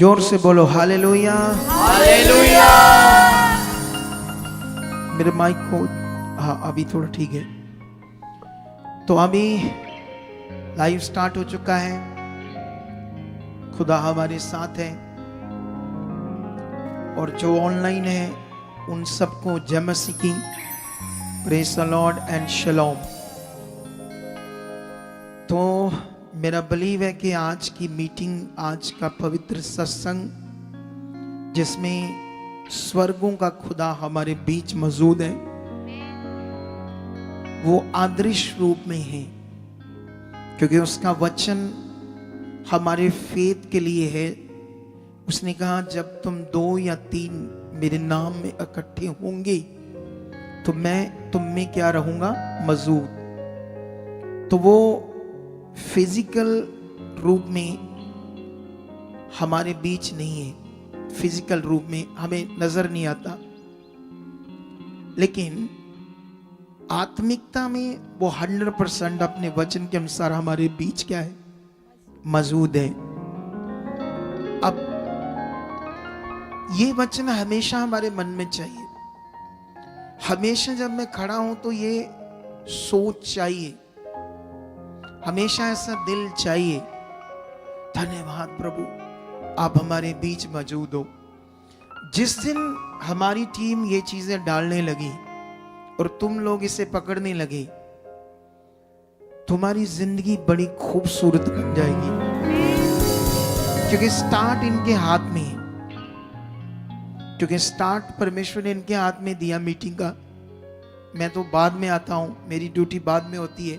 जोर से बोलो हालेलुया। हालेलुया। मेरे माइक को, हाँ अभी थोड़ा ठीक है। तो अभी लाइव स्टार्ट हो चुका है। खुदा हमारे साथ है और जो ऑनलाइन है उन सबको जय मसीह की प्रेज द लॉर्ड एंड शलोम। तो मेरा बिलीव है कि आज की मीटिंग, आज का पवित्र सत्संग जिसमें स्वर्गों का खुदा हमारे बीच मौजूद है, वो आदर्श रूप में है, क्योंकि उसका वचन हमारे फेथ के लिए है। उसने कहा जब तुम 2 या 3 मेरे नाम में इकट्ठे होंगे तो मैं तुम में क्या रहूंगा, मौजूद। तो वो फिजिकल रूप में हमारे बीच नहीं है, फिजिकल रूप में हमें नजर नहीं आता, लेकिन आत्मिकता में वो 100% अपने वचन के अनुसार हमारे बीच क्या है, मौजूद है। अब ये वचन हमेशा हमारे मन में चाहिए। हमेशा जब मैं खड़ा हूं तो ये सोच चाहिए, हमेशा ऐसा दिल चाहिए, धन्यवाद प्रभु आप हमारे बीच मौजूद हो। जिस दिन हमारी टीम ये चीजें डालने लगी और तुम लोग इसे पकड़ने लगे, तुम्हारी जिंदगी बड़ी खूबसूरत बन जाएगी, क्योंकि स्टार्ट इनके हाथ में है। क्योंकि स्टार्ट परमेश्वर ने इनके हाथ में दिया मीटिंग का। मैं तो बाद में आता हूं, मेरी ड्यूटी बाद में होती है।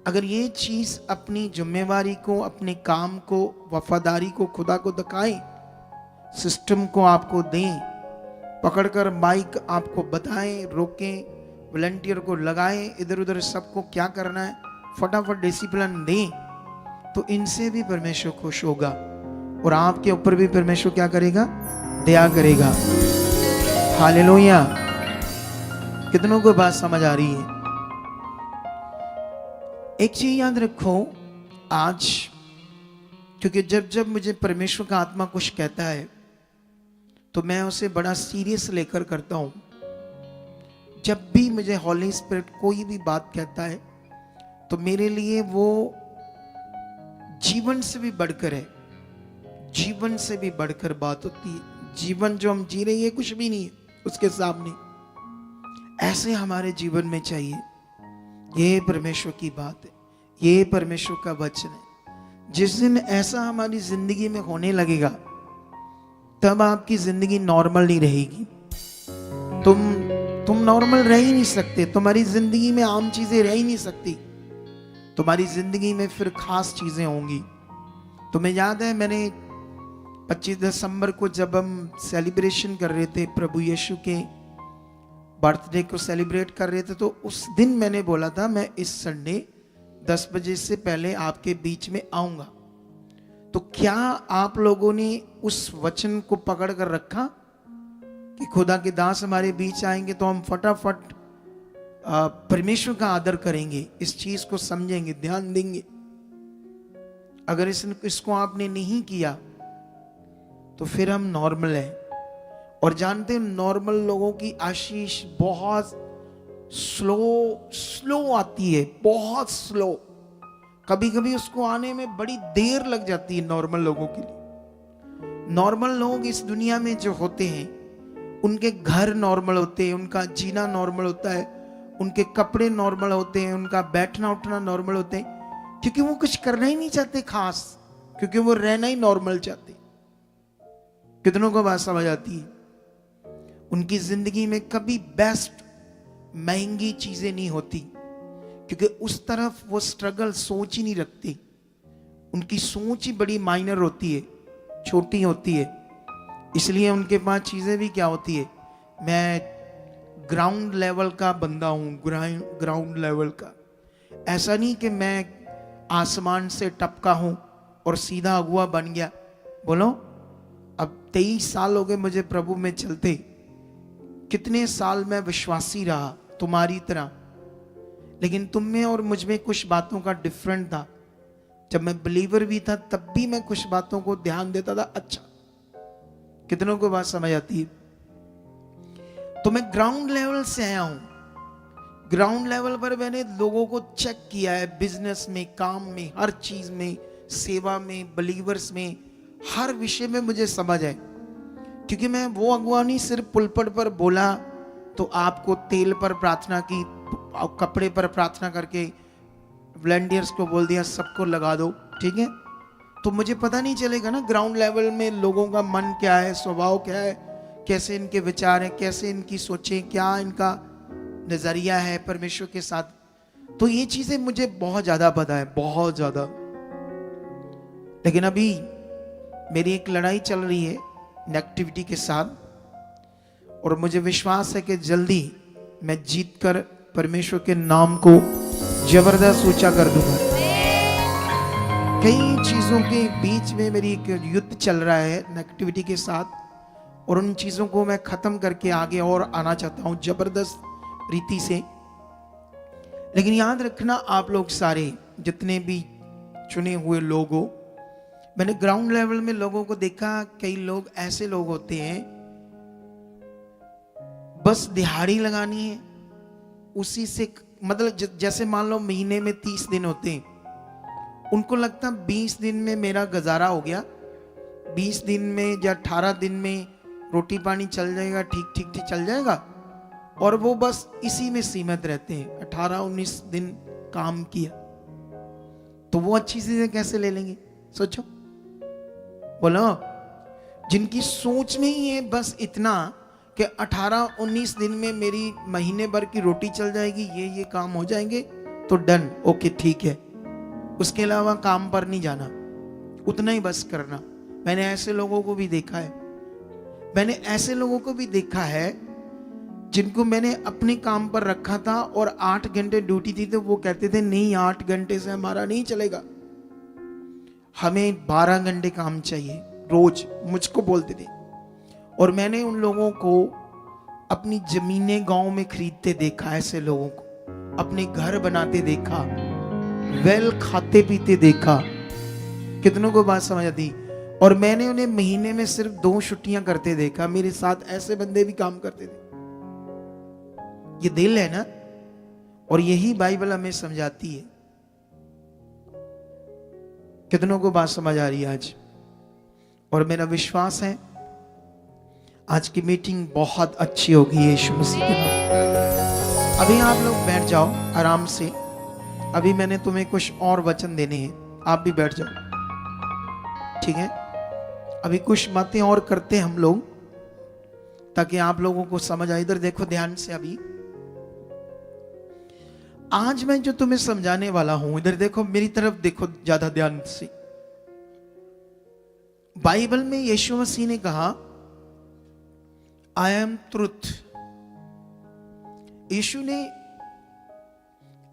अगर ये चीज अपनी जिम्मेवारी को, अपने काम को, वफादारी को खुदा को दिखाएं, सिस्टम को आपको दें, पकड़कर माइक आपको बताएं, रोकें, वॉलंटियर को लगाएं, इधर उधर सबको क्या करना है फटाफट डिसिप्लिन दें, तो इनसे भी परमेश्वर खुश होगा और आपके ऊपर भी परमेश्वर क्या करेगा, दया करेगा। हालेलुया। कितनों को बात समझ आ रही है? एक चीज याद रखो आज, क्योंकि जब जब मुझे परमेश्वर का आत्मा कुछ कहता है तो मैं उसे बड़ा सीरियस लेकर करता हूं। जब भी मुझे हॉली स्पिरिट कोई भी बात कहता है तो मेरे लिए वो जीवन से भी बढ़कर है, जीवन से भी बढ़कर बात होती है। जीवन जो हम जी रहे हैं ये कुछ भी नहीं है उसके सामने। ऐसे हमारे जीवन में चाहिए। ये परमेश्वर की बात है, ये परमेश्वर का वचन है। जिस दिन ऐसा हमारी जिंदगी में होने लगेगा तब आपकी जिंदगी नॉर्मल नहीं रहेगी। तुम नॉर्मल रह ही नहीं सकते, तुम्हारी जिंदगी में आम चीजें रह ही नहीं सकती, तुम्हारी जिंदगी में फिर खास चीजें होंगी। तुम्हें याद है मैंने 25 दिसंबर को जब हम सेलिब्रेशन कर रहे थे, प्रभु यीशु के बर्थडे को सेलिब्रेट कर रहे थे, तो उस दिन मैंने बोला था मैं इस संडे 10 बजे से पहले आपके बीच में आऊंगा। तो क्या आप लोगों ने उस वचन को पकड़ कर रखा कि खुदा के दास हमारे बीच आएंगे तो हम फटाफट परमेश्वर का आदर करेंगे, इस चीज को समझेंगे, ध्यान देंगे? अगर इसको आपने नहीं किया तो फिर हम नॉर्मल है। और जानते हैं नॉर्मल लोगों की आशीष बहुत स्लो आती है, बहुत स्लो। कभी कभी उसको आने में बड़ी देर लग जाती है नॉर्मल लोगों के लिए। नॉर्मल लोग इस दुनिया में जो होते हैं, उनके घर नॉर्मल होते हैं, उनका जीना नॉर्मल होता है, उनके कपड़े नॉर्मल होते हैं, उनका बैठना उठना नॉर्मल होते हैं, क्योंकि वो कुछ करना ही नहीं चाहते खास, क्योंकि वो रहना ही नॉर्मल चाहते। कितनों को बात समझ आती है? उनकी जिंदगी में कभी बेस्ट महंगी चीजें नहीं होती, क्योंकि उस तरफ वो स्ट्रगल सोच ही नहीं रखती। उनकी सोच ही बड़ी माइनर होती है, छोटी होती है, इसलिए उनके पास चीजें भी क्या होती है, मैं ग्राउंड लेवल का बंदा हूं, ग्राउंड लेवल का। ऐसा नहीं कि मैं आसमान से टपका हूं और सीधा अगुआ बन गया। बोलो, अब 23 साल हो गए मुझे प्रभु में चलते, कितने साल मैं विश्वासी रहा तुम्हारी तरह, लेकिन तुम में और मुझ में कुछ बातों का डिफरेंट था। जब मैं बिलीवर भी था तब भी मैं कुछ बातों को ध्यान देता था। अच्छा, कितनों को बात समझ आती है? तो मैं ग्राउंड लेवल से आया हूं। ग्राउंड लेवल पर मैंने लोगों को चेक किया है, बिजनेस में, काम में, हर चीज में, सेवा में, बिलीवर्स में, हर विषय में मुझे समझ है। क्योंकि मैं वो अगुवा नहीं सिर्फ पुलपट पर बोला तो आपको तेल पर प्रार्थना की, कपड़े पर प्रार्थना करके वॉलंटियर्स को बोल दिया सबको लगा दो, ठीक है? तो मुझे पता नहीं चलेगा ना ग्राउंड लेवल में लोगों का मन क्या है, स्वभाव क्या है, कैसे इनके विचार हैं, कैसे इनकी सोचें, क्या इनका नजरिया है परमेश्वर के साथ। तो ये चीजें मुझे बहुत ज्यादा पता है, बहुत ज्यादा। लेकिन अभी मेरी एक लड़ाई चल रही है नेगेटिविटी के साथ, और मुझे विश्वास है कि जल्दी मैं जीतकर परमेश्वर के नाम को जबरदस्त ऊंचा कर दूंगा। कई चीजों के बीच में मेरी एक युद्ध चल रहा है नेगेटिविटी के साथ, और उन चीजों को मैं खत्म करके आगे और आना चाहता हूं जबरदस्त रीति से। लेकिन याद रखना, आप लोग सारे जितने भी चुने हुए लोग हो, मैंने ग्राउंड लेवल में लोगों को देखा, कई लोग ऐसे लोग होते हैं बस दिहाड़ी लगानी है उसी से, मतलब जैसे मान लो महीने में 30 दिन होते हैं, उनको लगता 20 दिन में मेरा गुजारा हो गया, 20 दिन में या 18 दिन में रोटी पानी चल जाएगा, ठीक ठीक ठीक चल जाएगा, और वो बस इसी में सीमित रहते हैं। 18-19 दिन काम किया तो वो अच्छी चीजें कैसे ले लेंगे? सोचो, बोलो। जिनकी सोच में ही है बस इतना कि 18-19 दिन में मेरी महीने भर की रोटी चल जाएगी, ये काम हो जाएंगे तो डन, ओके ठीक है, उसके अलावा काम पर नहीं जाना, उतना ही बस करना। मैंने ऐसे लोगों को भी देखा है, मैंने ऐसे लोगों को भी देखा है जिनको मैंने अपने काम पर रखा था और 8 घंटे ड्यूटी थी, तो वो कहते थे नहीं 8 घंटे से हमारा नहीं चलेगा, हमें 12 घंटे काम चाहिए रोज, मुझको बोलते थे। और मैंने उन लोगों को अपनी जमीनें गांव में खरीदते देखा, ऐसे लोगों को अपने घर बनाते देखा, वेल खाते पीते देखा। कितनों को बात समझ आती? और मैंने उन्हें महीने में सिर्फ 2 छुट्टियां करते देखा। मेरे साथ ऐसे बंदे भी काम करते थे। ये दिल है ना, और यही बाइबल हमें समझाती है। कितनों को बात समझ आ रही है आज? और मेरा विश्वास है आज की मीटिंग बहुत अच्छी होगी यीशु मसीह के नाम। अभी आप लोग बैठ जाओ आराम से, अभी मैंने तुम्हें कुछ और वचन देने हैं, आप भी बैठ जाओ, ठीक है? अभी कुछ बातें और करते हैं हम लोग ताकि आप लोगों को समझ आए। इधर देखो ध्यान से। अभी आज मैं जो तुम्हें समझाने वाला हूं, इधर देखो, मेरी तरफ देखो ज्यादा ध्यान से। बाइबल में यीशु मसीह ने कहा आई एम ट्रुथ। यीशु ने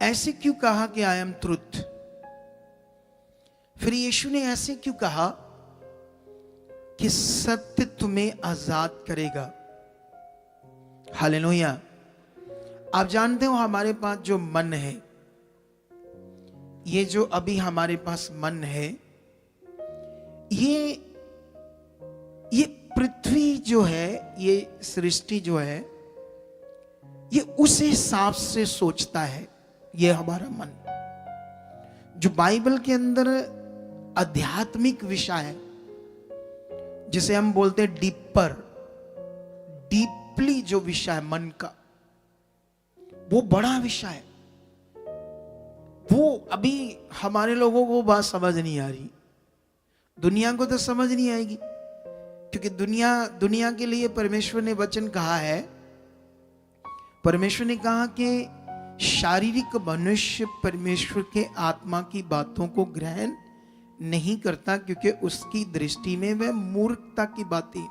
ऐसे क्यों कहा कि आई एम ट्रुथ? फिर यीशु ने ऐसे क्यों कहा कि सत्य तुम्हें आजाद करेगा? हालेलुया। आप जानते हो हमारे पास जो मन है, ये जो अभी हमारे पास मन है, ये पृथ्वी जो है, ये सृष्टि जो है, ये उस हिसाब से सोचता है। ये हमारा मन जो बाइबल के अंदर आध्यात्मिक विषय है, जिसे हम बोलते हैं डीपली जो विषय है मन का, वो बड़ा विषय है। वो अभी हमारे लोगों को बात समझ नहीं आ रही, दुनिया को तो समझ नहीं आएगी, क्योंकि दुनिया के लिए परमेश्वर ने वचन कहा है। परमेश्वर ने कहा कि शारीरिक मनुष्य परमेश्वर के आत्मा की बातों को ग्रहण नहीं करता, क्योंकि उसकी दृष्टि में वह मूर्खता की बातें।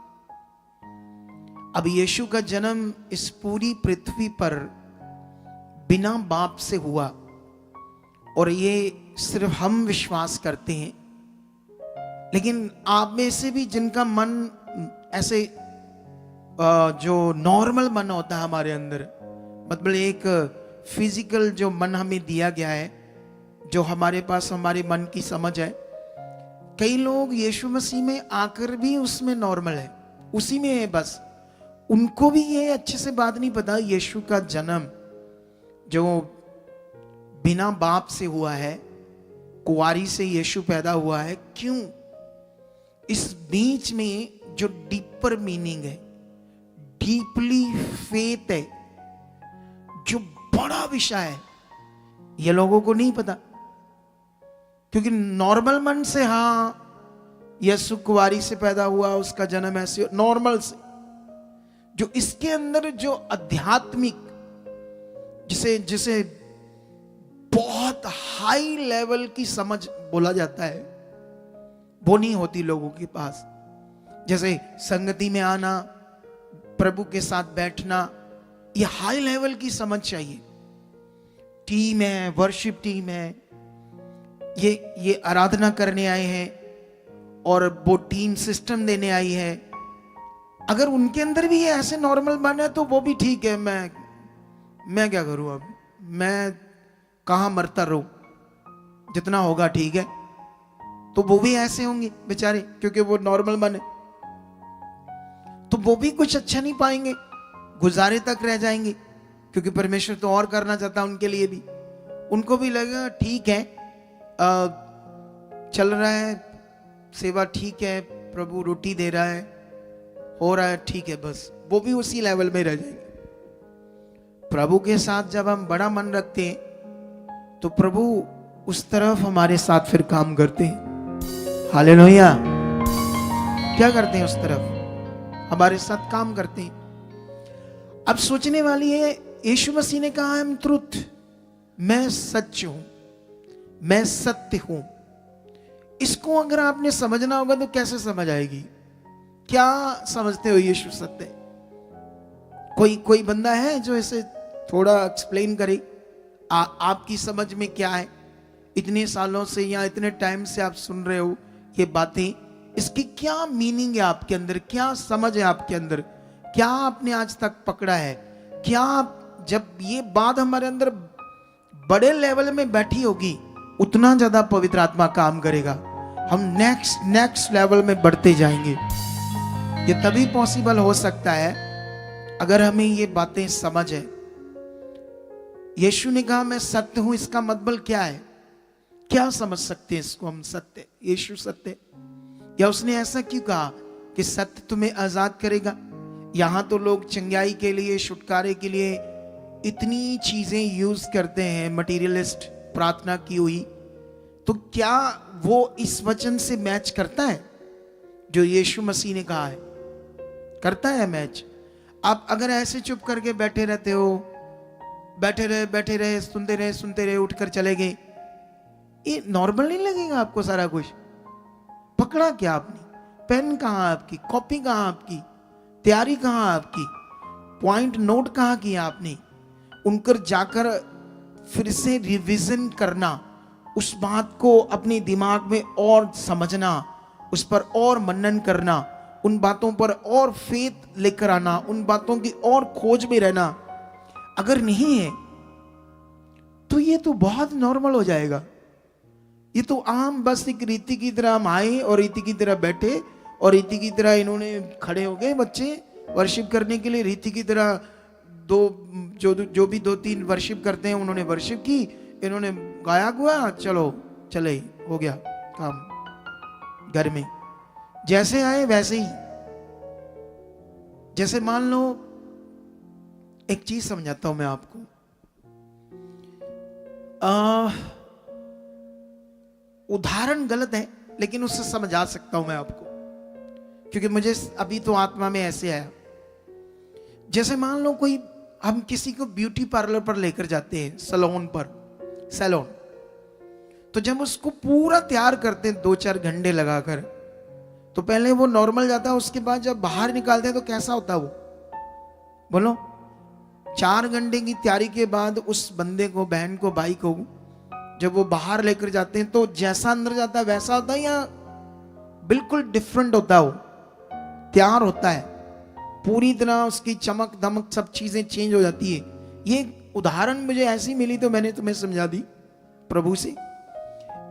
अब यीशु का जन्म इस पूरी पृथ्वी पर बिना बाप से हुआ, और ये सिर्फ हम विश्वास करते हैं। लेकिन आप में से भी जिनका मन ऐसे जो नॉर्मल मन होता है हमारे अंदर, मतलब एक फिजिकल जो मन हमें दिया गया है, जो हमारे पास हमारे मन की समझ है। कई लोग यीशु मसीह में आकर भी उसमें नॉर्मल है, उसी में है, बस उनको भी ये अच्छे से बात नहीं पता यीशु का जन्म जो बिना बाप से हुआ है, कुंवारी से यीशु पैदा हुआ है, क्यों? इस बीच में जो डीपर मीनिंग है, डीपली फेथ है, जो बड़ा विषय है, ये लोगों को नहीं पता। क्योंकि नॉर्मल मन से हाँ यीशु कुंवारी से पैदा हुआ, उसका जन्म ऐसे नॉर्मल से, जो इसके अंदर जो आध्यात्मिक, जिसे जिसे बहुत हाई लेवल की समझ बोला जाता है, वो नहीं होती लोगों के पास। जैसे संगति में आना, प्रभु के साथ बैठना, ये हाई लेवल की समझ चाहिए। टीम है, वर्शिप टीम है, ये आराधना करने आए हैं और वो टीम सिस्टम देने आई है। अगर उनके अंदर भी ये ऐसे नॉर्मल मन है तो वो भी ठीक है, मैं क्या करूं, अब मैं कहां मरता रहूं, जितना होगा ठीक है। तो वो भी ऐसे होंगे बेचारे, क्योंकि वो नॉर्मल मन है, तो वो भी कुछ अच्छा नहीं पाएंगे, गुजारे तक रह जाएंगे। क्योंकि परमेश्वर तो और करना चाहता है उनके लिए भी। उनको भी लगेगा ठीक है, चल रहा है, सेवा ठीक है, प्रभु रोटी दे रहा है, हो रहा है ठीक है, बस वो भी उसी लेवल में रह जाएंगे। प्रभु के साथ जब हम बड़ा मन रखते हैं तो प्रभु उस तरफ हमारे साथ फिर काम करते हैं। हालेलुया। क्या करते हैं? उस तरफ हमारे साथ काम करते हैं। अब सोचने वाली है, यीशु मसीह ने कहा आई एम ट्रुथ, मैं सच हूं, मैं सत्य हूं। इसको अगर आपने समझना होगा तो कैसे समझ आएगी? क्या समझते हो यीशु सत्य? कोई बंदा है जो इसे थोड़ा एक्सप्लेन करे? आपकी समझ में क्या है? इतने सालों से या इतने टाइम से आप सुन रहे हो ये बातें, इसकी क्या मीनिंग है आपके अंदर? क्या समझ है आपके अंदर? क्या आपने आज तक पकड़ा है? क्या जब ये बात हमारे अंदर बड़े लेवल में बैठी होगी, उतना ज्यादा पवित्र आत्मा काम करेगा, हम नेक्स्ट लेवल में बढ़ते जाएंगे। ये तभी पॉसिबल हो सकता है अगर हमें ये बातें समझ है। यीशु ने कहा मैं सत्य हूं, इसका मतलब क्या है? क्या समझ सकते हैं इसको हम? सत्य, यीशु सत्य, या उसने ऐसा क्यों कहा कि सत्य तुम्हें आजाद करेगा? यहां तो लोग चंगाई के लिए, छुटकारे के लिए इतनी चीजें यूज करते हैं, मटीरियलिस्ट, प्रार्थना की हुई, तो क्या वो इस वचन से मैच करता है जो यीशु मसीह ने कहा है? करता है मैच? आप अगर ऐसे चुप करके बैठे रहते हो, बैठे रहे सुनते रहे उठकर चले गए, ये नॉर्मल नहीं लगेगा आपको? सारा कुछ पकड़ा क्या आपने? पेन कहाँ आपकी? कॉपी कहाँ आपकी? तैयारी कहाँ आपकी? पॉइंट नोट कहाँ किया आपने? उनकर जाकर फिर से रिवीजन करना, उस बात को अपने दिमाग में और समझना, उस पर और मनन करना, उन बातों पर और फेथ लेकर आना, उन बातों की और खोज में रहना, अगर नहीं है तो ये तो बहुत नॉर्मल हो जाएगा। ये तो आम बस एक रीति की तरह हम आए और रीति की तरह बैठे और रीति की तरह इन्होंने खड़े हो गए बच्चे वर्शिप करने के लिए। रीति की तरह जो भी 2-3 वर्शिप करते हैं उन्होंने वर्शिप की, इन्होंने गाया गुआ, चलो चले, हो गया काम। घर में जैसे आए वैसे ही। जैसे मान लो, एक चीज समझाता हूं मैं आपको। उदाहरण गलत है लेकिन उससे समझा सकता हूं मैं आपको, क्योंकि मुझे अभी तो आत्मा में ऐसे आया। जैसे मान लो कोई, हम किसी को ब्यूटी पार्लर पर लेकर जाते हैं, सैलून पर, सैलून, तो जब उसको पूरा तैयार करते हैं 2-4 घंटे लगाकर, तो पहले वो नॉर्मल जाता है, उसके बाद जब बाहर निकालते हैं तो कैसा होता है वो? बोलो। 4 घंटे की तैयारी के बाद उस बंदे को, बहन को, भाई को जब वो बाहर लेकर जाते हैं तो जैसा अंदर जाता है वैसा होता है या बिल्कुल डिफरेंट होता है? वो तैयार होता है पूरी तरह, उसकी चमक दमक सब चीजें चेंज हो जाती है। ये उदाहरण मुझे ऐसी मिली तो मैंने तुम्हें समझा दी प्रभु से।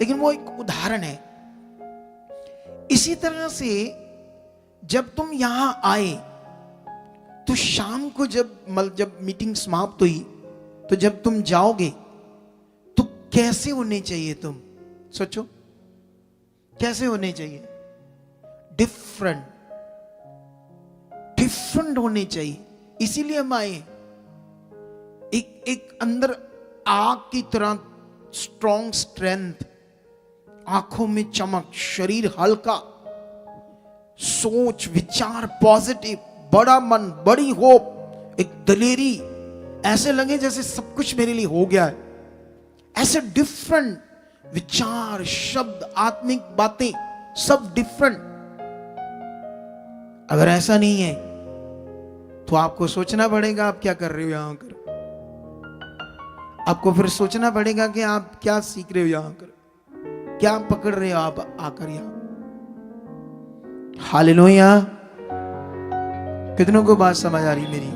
लेकिन वो एक उदाहरण है। इसी तरह से जब तुम यहां आए तो शाम को जब मीटिंग समाप्त हुई तो जब तुम जाओगे तो कैसे होने चाहिए? तुम सोचो कैसे होने चाहिए? डिफरेंट होने चाहिए। इसीलिए हम आए। एक अंदर आग की तरह स्ट्रॉन्ग स्ट्रेंथ, आंखों में चमक, शरीर हल्का, सोच विचार पॉजिटिव, बड़ा मन, बड़ी होप, एक दलेरी, ऐसे लगे जैसे सब कुछ मेरे लिए हो गया है। ऐसे डिफरेंट विचार, शब्द, आत्मिक बातें सब डिफरेंट। अगर ऐसा नहीं है तो आपको सोचना पड़ेगा आप क्या कर रहे हो यहां कर। आपको फिर सोचना पड़ेगा कि आप क्या सीख रहे हो यहां कर, क्या पकड़ रहे हो आप आकर यहां। हालेलुया। कितनों को बात समझ आ रही मेरी?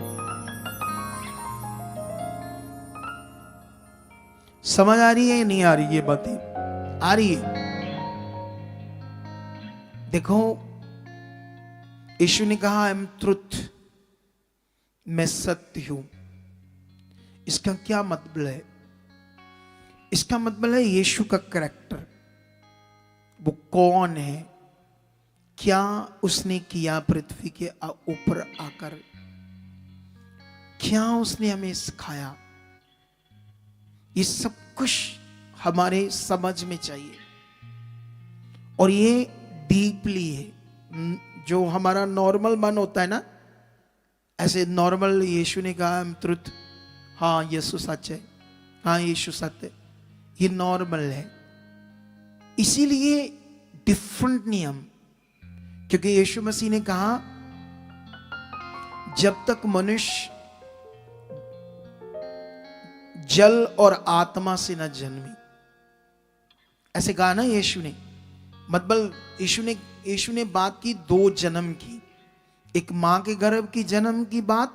समझ आ रही है या नहीं आ रही? ये बातें आ रही है। देखो यीशु ने कहा आई एम ट्रुथ, मैं सत्य हूं। इसका क्या मतलब है? इसका मतलब है यीशु का कैरेक्टर, वो कौन है, क्या उसने किया पृथ्वी के ऊपर आकर, क्या उसने हमें सिखाया, ये सब कुछ हमारे समझ में चाहिए। और ये डीपली है। जो हमारा नॉर्मल मन होता है ना, ऐसे नॉर्मल यीशु ने कहा हम ट्रुथ, हाँ यीशु सच है, हाँ यीशु सत्य, ये नॉर्मल है। इसीलिए डिफरेंट नियम, क्योंकि यीशु मसीह ने कहा जब तक मनुष्य जल और आत्मा से न जन्मी, ऐसे कहा ना यीशु ने। मतलब यीशु ने बात की दो जन्म की, एक मां के गर्भ की जन्म की बात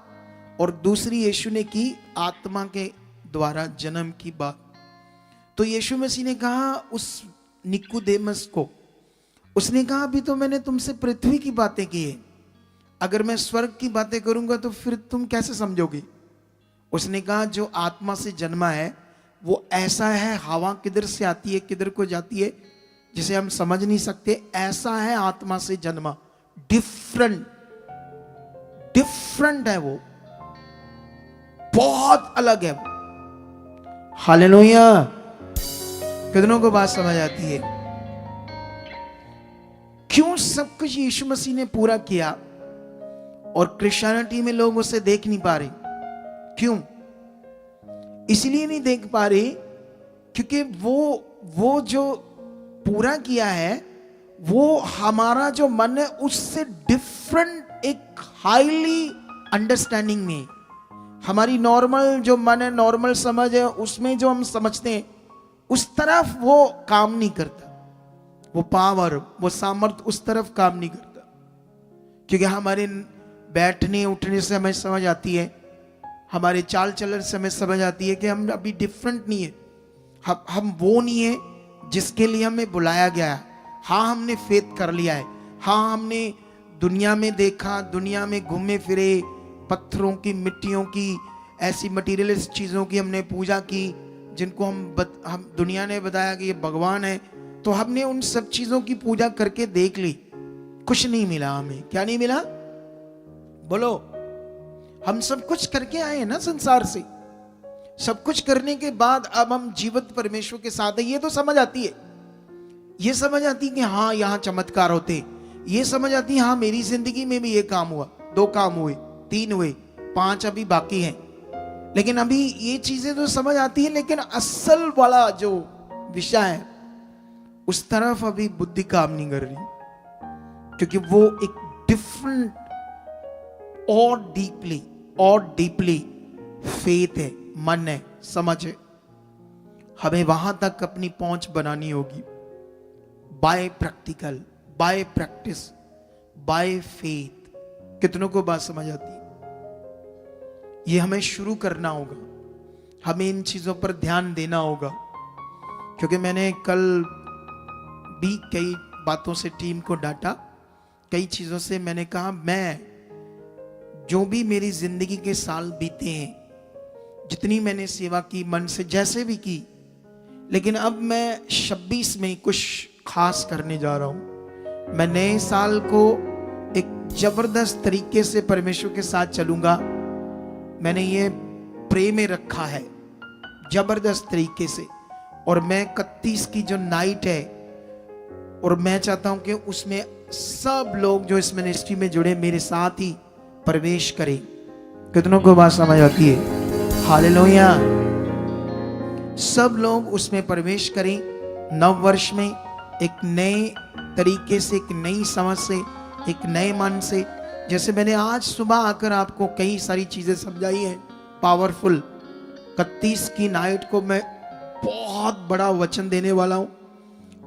और दूसरी यीशु ने की आत्मा के द्वारा जन्म की बात। तो यीशु मसीह ने कहा उस निकोदेमस को, उसने कहा अभी तो मैंने तुमसे पृथ्वी की बातें की है, अगर मैं स्वर्ग की बातें करूंगा तो फिर तुम कैसे समझोगे? उसने कहा जो आत्मा से जन्मा है वो ऐसा है, हवा किधर से आती है किधर को जाती है जिसे हम समझ नहीं सकते, ऐसा है आत्मा से जन्मा। डिफरेंट है वो, बहुत अलग है वो। हालेलुया। कितनों को बात समझ आती है? क्यों सब कुछ यीशु मसीह ने पूरा किया और क्रिश्चियनिटी में लोग उसे देख नहीं पा रहे? क्यों? इसलिए नहीं देख पा रहे क्योंकि वो जो पूरा किया है वो हमारा जो मन है उससे डिफरेंट, एक हाईली अंडरस्टैंडिंग में। हमारी नॉर्मल जो मन है, नॉर्मल समझ है, उसमें जो हम समझते हैं उस तरफ वो काम नहीं करता। वो पावर, वो सामर्थ उस तरफ काम नहीं करता, क्योंकि हमारे बैठने उठने से हमें समझ आती है, हमारे चाल चलन से हमें समझ आती है कि हम अभी डिफरेंट नहीं है, हम वो नहीं है जिसके लिए हमें बुलाया गया है। हाँ हमने फेथ कर लिया है, हाँ हमने दुनिया में देखा, दुनिया में घूमे फिरे, पत्थरों की, मिट्टियों की, ऐसी मटीरियलिस्ट चीज़ों की हमने पूजा की जिनको हम दुनिया ने बताया कि ये भगवान है, तो हमने उन सब चीज़ों की पूजा करके देख ली, कुछ नहीं मिला हमें। क्या नहीं मिला? बोलो। हम सब कुछ करके आए हैं ना संसार से, सब कुछ करने के बाद अब हम जीवित परमेश्वर के साथ है, ये तो समझ आती है। ये समझ आती है कि हाँ यहाँ चमत्कार होते, ये समझ आती है हाँ मेरी जिंदगी में भी ये काम हुआ, 2 काम हुए, 3 हुए, 5 अभी बाकी हैं। लेकिन अभी ये चीजें तो समझ आती है, लेकिन असल वाला जो विषय है उस तरफ अभी बुद्धि काम नहीं कर रही, क्योंकि वो एक डिफरेंट और डीपली फेथ है, मन है, समझ है। हमें वहां तक अपनी पहुंच बनानी होगी, by practical, by practice, by faith. कितनों को बात समझ आती है? ये हमें शुरू करना होगा, हमें इन चीजों पर ध्यान देना होगा। क्योंकि मैंने कल भी कई बातों से टीम को डांटा, कई चीज़ों से मैंने कहा मैं जो भी मेरी जिंदगी के साल बीते हैं, जितनी मैंने सेवा की मन से जैसे भी की, लेकिन अब मैं 26 में कुछ खास करने जा रहा हूं। मैं नए साल को एक जबरदस्त तरीके से परमेश्वर के साथ चलूंगा। मैंने ये प्रे में रखा है जबरदस्त तरीके से। और मैं 31 की जो नाइट है, और मैं चाहता हूं कि उसमें सब लोग जो इस मिनिस्ट्री में जुड़े मेरे साथ ही प्रवेश करें। कितनों को बात समझ आती है? हालेलुया। सब लोग उसमें प्रवेश करें। नव वर्ष में एक नए तरीके से, एक नई समझ से, एक नए मन से। जैसे मैंने आज सुबह आकर आपको कई सारी चीजें समझाई हैं, पावरफुल। 31 की नाइट को मैं बहुत बड़ा वचन देने वाला हूं।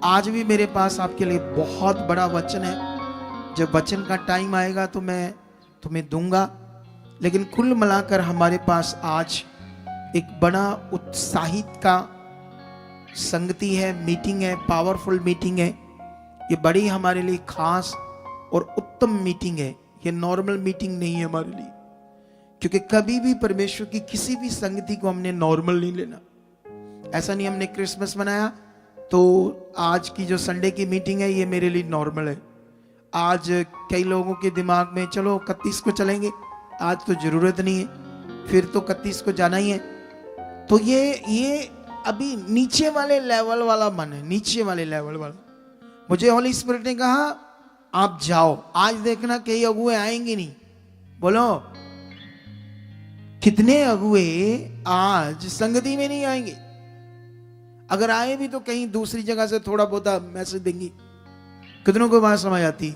आज भी मेरे पास आपके लिए बहुत बड़ा वचन है। जब वचन का टाइम आएगा तो मैं तुम्हें दूंगा। लेकिन कुल मिलाकर हमारे पास आज एक बड़ा उत्साहित का संगति है, मीटिंग है, पावरफुल मीटिंग है। ये बड़ी हमारे लिए खास और उत्तम मीटिंग है। ये नॉर्मल मीटिंग नहीं है हमारे लिए, क्योंकि कभी भी परमेश्वर की किसी भी संगति को हमने नॉर्मल नहीं लेना। ऐसा नहीं हमने क्रिसमस मनाया तो आज की जो संडे की मीटिंग है ये मेरे लिए नॉर्मल है। आज कई लोगों के दिमाग में चलो 31 को चलेंगे, आज तो जरूरत नहीं है, फिर तो 31 को जाना ही है। तो ये अभी नीचे वाले लेवल वाला मन है, नीचे वाले लेवल वाला। मुझे होली स्पिरिट ने कहा आप जाओ, आज देखना कई अगुए आएंगे नहीं। बोलो कितने अगुए आज संगति में नहीं आएंगे? अगर आए भी तो कहीं दूसरी जगह से थोड़ा बहुत मैसेज देंगी। कितनों को बात समझ आती?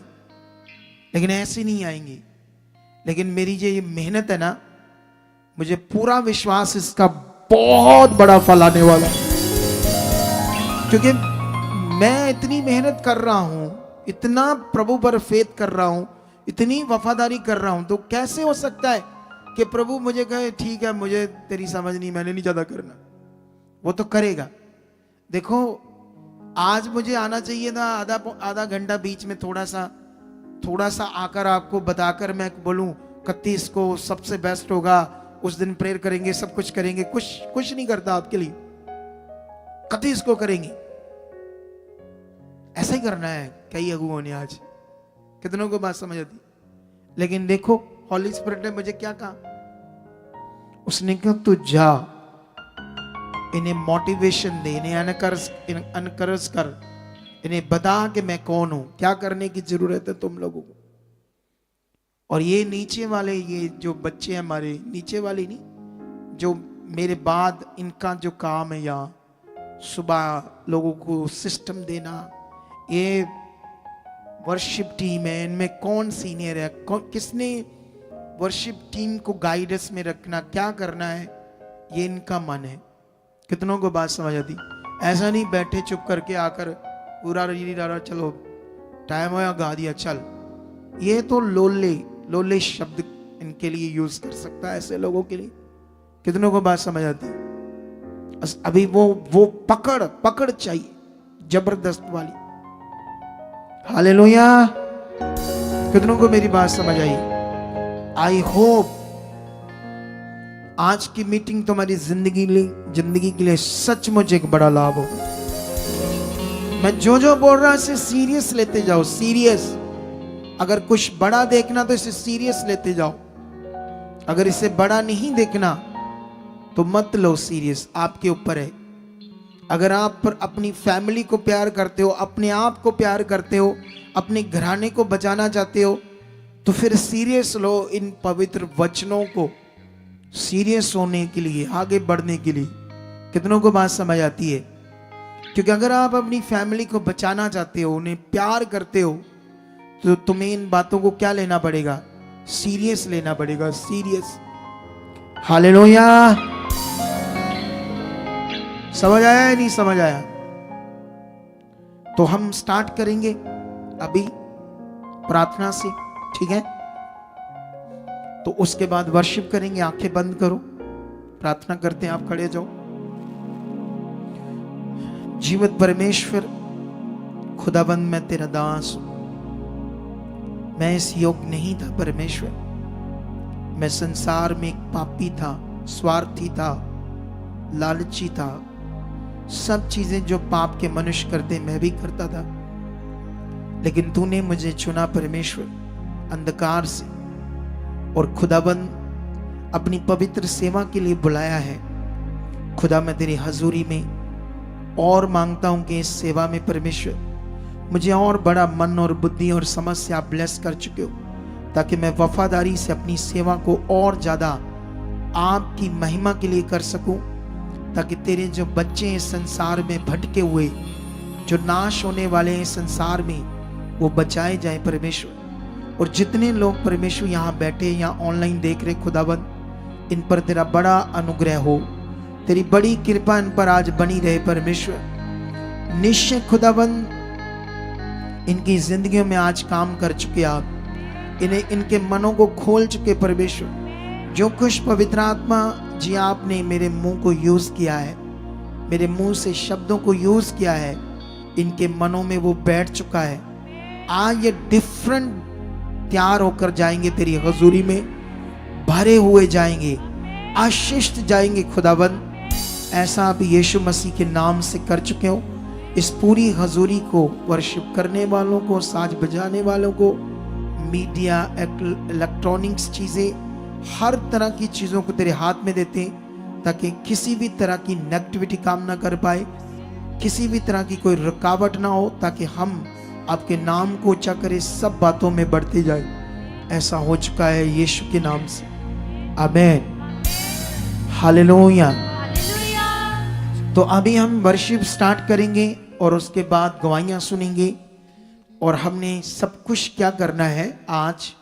लेकिन ऐसे नहीं आएंगे। लेकिन मेरी जो ये मेहनत है ना, मुझे पूरा विश्वास इसका बहुत बड़ा फल आने वाला है। क्योंकि मैं इतनी मेहनत कर रहा हूं, इतना प्रभु पर फेथ कर रहा हूं, इतनी वफादारी कर रहा हूं, तो कैसे हो सकता है कि प्रभु मुझे कहे ठीक है मुझे तेरी समझ नहीं, मैंने नहीं ज्यादा करना। वो तो करेगा। देखो आज मुझे आना चाहिए था आधा घंटा बीच में थोड़ा सा आकर आपको बताकर मैं बोलूं 31 को सबसे बेस्ट होगा, उस दिन प्रेयर करेंगे, सब कुछ करेंगे। कुछ नहीं करता आपके लिए। 31 को करेंगे, ऐसा ही करना है कई अगुओं ने आज। कितनों को बात समझ आती? लेकिन देखो हॉली स्पिरिट ने मुझे क्या कहा, उसने कहा तू जा, इन्हें मोटिवेशन दे, इन्हें अनकरज कर, इन्हें बता कि मैं कौन हूं, क्या करने की जरूरत है तुम लोगों को। और ये नीचे वाले, ये जो बच्चे हैं हमारे, नीचे वाले नहीं, जो मेरे बाद इनका जो काम है यहाँ सुबह लोगों को सिस्टम देना, ये वर्शिप टीम है, इनमें कौन सीनियर है, किसने वर्शिप टीम को गाइडेंस में रखना, क्या करना है, ये इनका मन है। कितनों को बात समझ आती? ऐसा नहीं बैठे चुप करके आकर पूरा चलो टाइम होया गा दिया चल। ये तो लोले शब्द इनके लिए यूज कर सकता है, ऐसे लोगों के लिए। कितनों को बात समझ आती? अभी वो पकड़ चाहिए जबरदस्त वाली। हालेलुया। कितनों को मेरी बात समझ आई? आई होप आज की मीटिंग तुम्हारी जिंदगी के लिए सचमुच एक बड़ा लाभ हो। मैं जो बोल रहा हूं इसे सीरियस लेते जाओ, सीरियस। अगर कुछ बड़ा देखना तो इसे सीरियस लेते जाओ, अगर इसे बड़ा नहीं देखना तो मत लो सीरियस, आपके ऊपर है। अगर आप अपनी फैमिली को प्यार करते हो, अपने आप को प्यार करते हो, अपने घराने को बचाना चाहते हो, तो फिर सीरियस लो इन पवित्र वचनों को, सीरियस होने के लिए, आगे बढ़ने के लिए। कितनों को बात समझ आती है? क्योंकि अगर आप अपनी फैमिली को बचाना चाहते हो, उन्हें प्यार करते हो, तो तुम्हें इन बातों को क्या लेना पड़ेगा? सीरियस लेना पड़ेगा, सीरियस। हालेलुया। समझ आया या नहीं समझ आया? तो हम स्टार्ट करेंगे अभी प्रार्थना से, ठीक है? तो उसके बाद वर्शिप करेंगे। आंखें बंद करो, प्रार्थना करते हैं। आप खड़े जाओ। जीवित परमेश्वर खुदाबंद मैं तेरा दास हूं, मैं इस योग्य नहीं था परमेश्वर, मैं संसार में एक पापी था, स्वार्थी था, लालची था, सब चीजें जो पाप के मनुष्य करते मैं भी करता था। लेकिन तूने मुझे चुना परमेश्वर अंधकार से, और खुदाबंद अपनी पवित्र सेवा के लिए बुलाया है। खुदा मैं तेरी हजूरी में और मांगता हूं कि इस सेवा में परमेश्वर मुझे और बड़ा मन और बुद्धि और समझ से आप ब्लेस कर चुके हो, ताकि मैं वफादारी से अपनी सेवा को और ज्यादा आपकी महिमा के लिए कर सकूं, ताकि तेरे जो बच्चे इस संसार में भटके हुए, जो नाश होने वाले हैं संसार में, वो बचाए जाए परमेश्वर। और जितने लोग परमेश्वर यहाँ बैठे या ऑनलाइन देख रहे खुदाबंद, इन पर तेरा बड़ा अनुग्रह हो, तेरी बड़ी कृपा इन पर आज बनी रहे परमेश्वर। निश्चय खुदाबंद इनकी जिंदगियों में आज काम कर चुके आप, इन्हें इनके मनों को खोल चुके परमेश्वर। जो कुछ पवित्र आत्मा जी आपने मेरे मुंह को यूज किया है, मेरे मुंह से शब्दों को यूज किया है, इनके मनों में वो बैठ चुका है। आज ये डिफरेंट तैयार होकर जाएंगे तेरी हजूरी में, भरे हुए जाएंगे, आशीषित जाएंगे खुदाबंद। ऐसा आप यीशु मसीह के नाम से कर चुके हो। इस पूरी हजूरी को वर्शिप करने वालों को, साज बजाने वालों को, मीडिया, इलेक्ट्रॉनिक्स चीजें, हर तरह की चीजों को तेरे हाथ में देते हैं, ताकि किसी भी तरह की नेगेटिविटी काम ना कर पाए, किसी भी तरह की कोई रुकावट ना हो, ताकि हम आपके नाम को ऊंचा करें, सब बातों में बढ़ते जाए। ऐसा हो चुका है यीशु के नाम से, आमीन, हालेलुया। तो अभी हम वर्शिप स्टार्ट करेंगे और उसके बाद गवाहियां सुनेंगे। और हमने सब कुछ क्या करना है, आज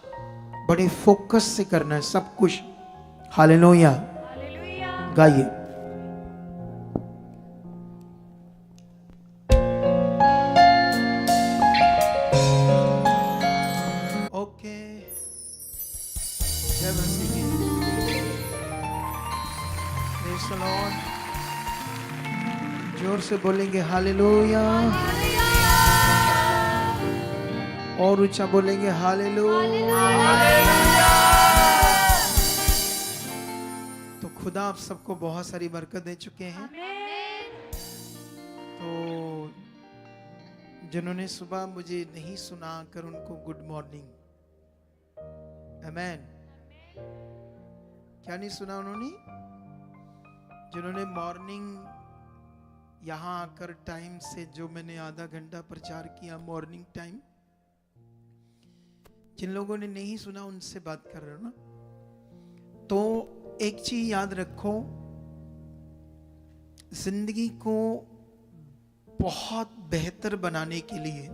बड़े फोकस से करना है सब कुछ। हालेलुया, गाइए। ओके, जय मसीह की। Praise the Lord. जोर से बोलेंगे हालेलुया, और ऊंचा बोलेंगे हालेलुया। तो खुदा आप सबको बहुत सारी बरकत दे चुके हैं। तो जिन्होंने सुबह मुझे नहीं सुना कर, उनको गुड मॉर्निंग, आमीन। क्या नहीं सुना उन्होंने? जिन्होंने मॉर्निंग यहाँ आकर टाइम से, जो मैंने आधा घंटा प्रचार किया मॉर्निंग टाइम, जिन लोगों ने नहीं सुना उनसे बात कर रहे हो ना। तो एक चीज याद रखो, जिंदगी को बहुत बेहतर बनाने के लिए,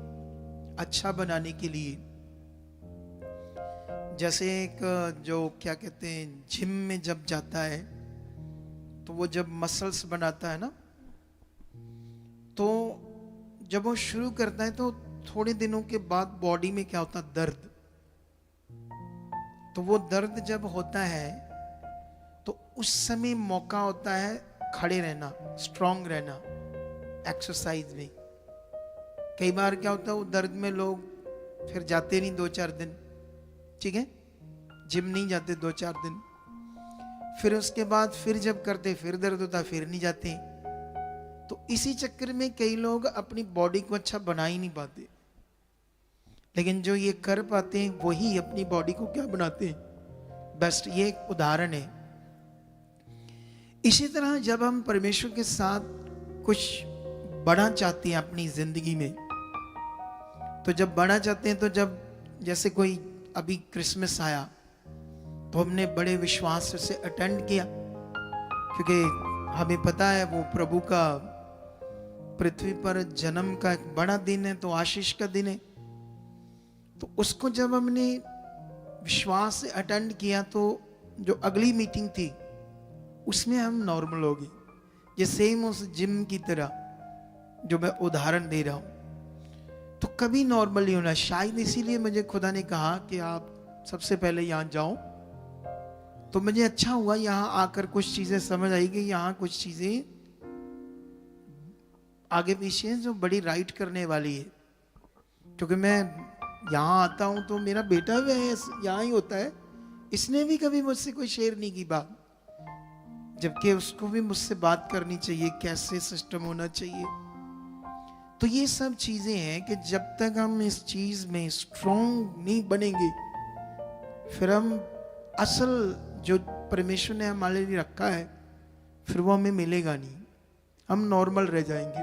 अच्छा बनाने के लिए, जैसे एक जो क्या कहते हैं, जिम में जब जाता है तो वो जब मसल्स बनाता है ना, तो जब वो शुरू करता है तो थोड़े दिनों के बाद बॉडी में क्या होता है, दर्द। तो वो दर्द जब होता है तो उस समय मौका होता है खड़े रहना, स्ट्रांग रहना, एक्सरसाइज में। कई बार क्या होता है, वो दर्द में लोग फिर जाते नहीं 2-4 दिन, ठीक है, जिम नहीं जाते 2-4 दिन, फिर उसके बाद फिर जब करते फिर दर्द होता, फिर नहीं जाते। तो इसी चक्कर में कई लोग अपनी बॉडी को अच्छा बना ही नहीं पाते। लेकिन जो ये कर पाते हैं वही अपनी बॉडी को क्या बनाते हैं, बेस्ट। ये एक उदाहरण है। इसी तरह जब हम परमेश्वर के साथ कुछ बड़ा चाहते हैं अपनी जिंदगी में, तो जब बड़ा चाहते हैं, तो जब जैसे कोई अभी क्रिसमस आया तो हमने बड़े विश्वास से अटेंड किया, क्योंकि हमें पता है वो प्रभु का पृथ्वी पर जन्म का एक बड़ा दिन है, तो आशीष का दिन है। तो उसको जब हमने विश्वास से अटेंड किया, तो जो अगली मीटिंग थी उसमें हम नॉर्मल हो गए। ये सेम उस जिम की तरह जो मैं उदाहरण दे रहा हूं, तो कभी नॉर्मल नहीं होना। शायद इसीलिए मुझे खुदा ने कहा कि आप सबसे पहले यहाँ जाओ। तो मुझे अच्छा हुआ, यहाँ आकर कुछ चीजें समझ आई कि यहाँ कुछ चीजें आगे पीछे जो बड़ी राइट करने वाली है। क्योंकि मैं यहाँ आता हूँ तो मेरा बेटा भी यहाँ ही होता है, इसने भी कभी मुझसे कोई शेयर नहीं की बात, जबकि उसको भी मुझसे बात करनी चाहिए, कैसे सिस्टम होना चाहिए। तो ये सब चीजें हैं कि जब तक हम इस चीज में स्ट्रॉन्ग नहीं बनेंगे, फिर हम असल जो परमेश्वर ने हमारे लिए रखा है फिर वो हमें मिलेगा नहीं, हम नॉर्मल रह जाएंगे।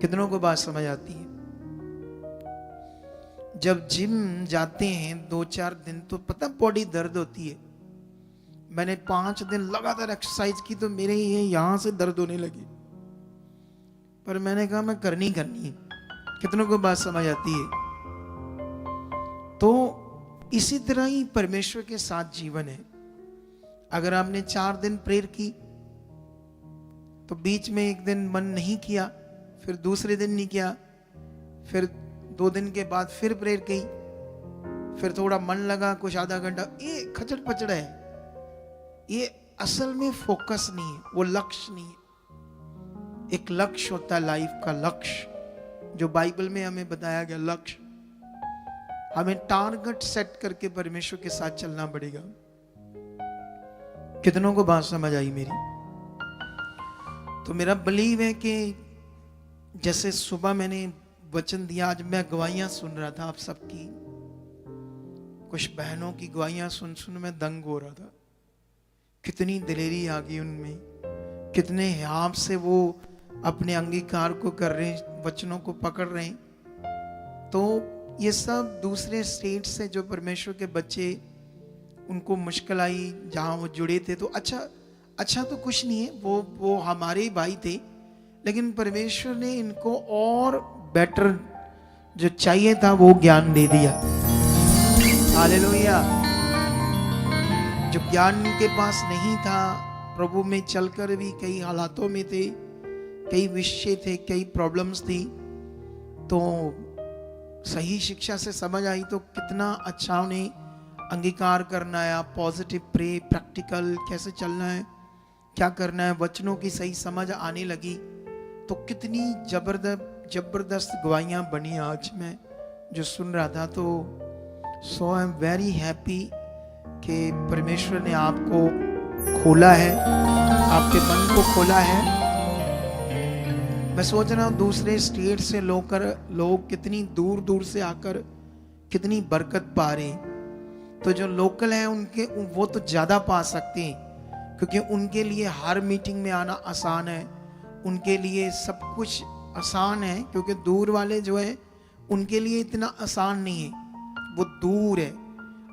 कितनों को बात समझ आती है? जब जिम जाते हैं 2-4 दिन तो पता बॉडी दर्द होती है। मैंने 5 दिन लगातार एक्सरसाइज की तो मेरे ये यहां से दर्द होने लगी, पर मैंने कहा मैं करनी है। कितनों को बात समझ आती है? तो इसी तरह ही परमेश्वर के साथ जीवन है। अगर आपने 4 दिन प्रेयर की तो बीच में एक दिन मन नहीं किया, फिर दूसरे दिन नहीं किया, फिर 2 दिन के बाद फिर प्रेयर की, फिर थोड़ा मन लगा कुछ आधा घंटा, ये खचड़ पचड़ है। ये असल में फोकस नहीं है, वो लक्ष्य नहीं है। एक लक्ष्य होता है, लाइफ का लक्ष्य जो बाइबल में हमें बताया गया लक्ष्य। हमें टारगेट सेट करके परमेश्वर के साथ चलना पड़ेगा। कितनों को बात समझ आई मेरी? तो मेरा बिलीव है कि जैसे सुबह मैंने वचन दिया, आज मैं गवाहियां सुन रहा था आप सबकी, कुछ बहनों की गवाहियां सुन मैं दंग हो रहा था। कितनी दिलेरी आ गई उनमें, कितने हियाव से वो अपने अंगीकार को कर रहे हैं, वचनों को पकड़ रहे हैं। तो ये सब दूसरे स्टेट से जो परमेश्वर के बच्चे, उनको मुश्किल आई जहाँ वो जुड़े थे। तो अच्छा तो कुछ नहीं है, वो हमारे ही भाई थे, लेकिन परमेश्वर ने इनको और बेटर जो चाहिए था वो ज्ञान दे दिया। हालेलुया। जो ज्ञान इनके पास नहीं था, प्रभु में चलकर भी कई हालातों में थे, कई विषय थे, कई प्रॉब्लम्स थी, तो सही शिक्षा से समझ आई तो कितना अच्छा उन्हें अंगीकार करना है। पॉजिटिव प्रे, प्रैक्टिकल कैसे चलना है, क्या करना है, वचनों की सही समझ आने लगी। तो कितनी जबरदस्त गवाहियां बनी आज मैं जो सुन रहा था। तो सो आई एम वेरी हैप्पी कि परमेश्वर ने आपको खोला है, आपके मन को खोला है। मैं सोच रहा हूँ दूसरे स्टेट से लोग कितनी दूर दूर से आकर कितनी बरकत पा रहे हैं। तो जो लोकल है उनके वो तो ज़्यादा पा सकते हैं, क्योंकि उनके लिए हर मीटिंग में आना आसान है, उनके लिए सब कुछ आसान है। क्योंकि दूर वाले जो है उनके लिए इतना आसान नहीं है, वो दूर है,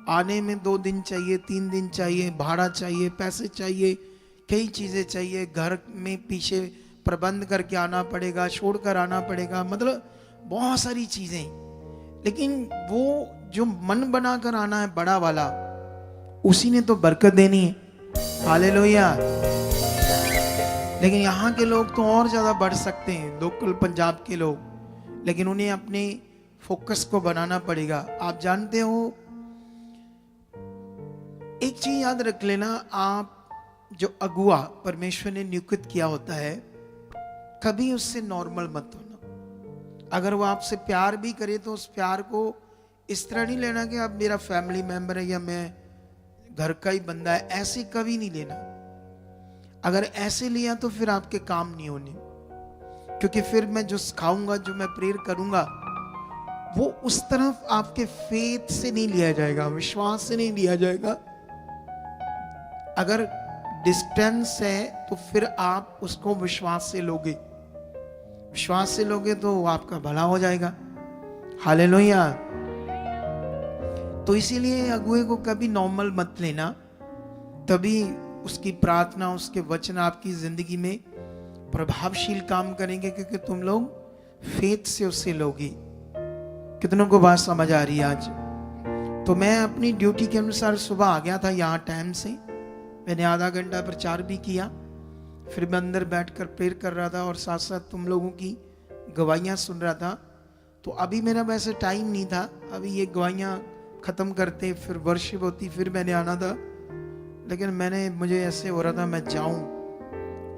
आने में 2 दिन चाहिए, 3 दिन चाहिए, भाड़ा चाहिए, पैसे चाहिए, कई चीज़ें चाहिए, घर में पीछे प्रबंध करके आना पड़ेगा, छोड़कर आना पड़ेगा, मतलब बहुत सारी चीज़ें। लेकिन वो जो मन बनाकर आना है बड़ा वाला, उसी ने तो बरकत देनी है। हालेलुया। लेकिन यहाँ के लोग तो और ज़्यादा बढ़ सकते हैं, लोकल पंजाब के लोग, लेकिन उन्हें अपने फोकस को बनाना पड़ेगा। आप जानते हो, एक चीज याद रख लेना, आप जो अगुआ परमेश्वर ने नियुक्त किया होता है, कभी उससे नॉर्मल मत होना। अगर वो आपसे प्यार भी करे तो उस प्यार को इस तरह नहीं लेना कि आप मेरा फैमिली मेंबर है या मैं घर का ही बंदा है, ऐसे कभी नहीं लेना। अगर ऐसे लिया तो फिर आपके काम नहीं होने, क्योंकि फिर मैं जो सिखाऊंगा, जो मैं प्रेयर करूंगा, वो उस तरफ आपके फेथ से नहीं लिया जाएगा, विश्वास से नहीं लिया जाएगा। अगर डिस्टेंस है तो फिर आप उसको विश्वास से लोगे, विश्वास से लोगे तो आपका भला हो जाएगा। हालेलुया। तो इसीलिए अगुए को कभी नॉर्मल मत लेना, तभी उसकी प्रार्थना, उसके वचन आपकी जिंदगी में प्रभावशील काम करेंगे, क्योंकि तुम लोग फेथ से उससे लोगे। कितनों को बात समझ आ रही है आज? तो मैं अपनी ड्यूटी के अनुसार सुबह आ गया था यहाँ टाइम से, मैंने आधा घंटा प्रचार भी किया, फिर मैं अंदर बैठकर प्रेयर कर रहा था और साथ साथ तुम लोगों की गवाहियाँ सुन रहा था। तो अभी मेरा वैसे टाइम नहीं था, अभी ये गवाहियाँ ख़त्म करते फिर वर्शिप होती, फिर मैंने आना था, लेकिन मुझे ऐसे हो रहा था मैं जाऊं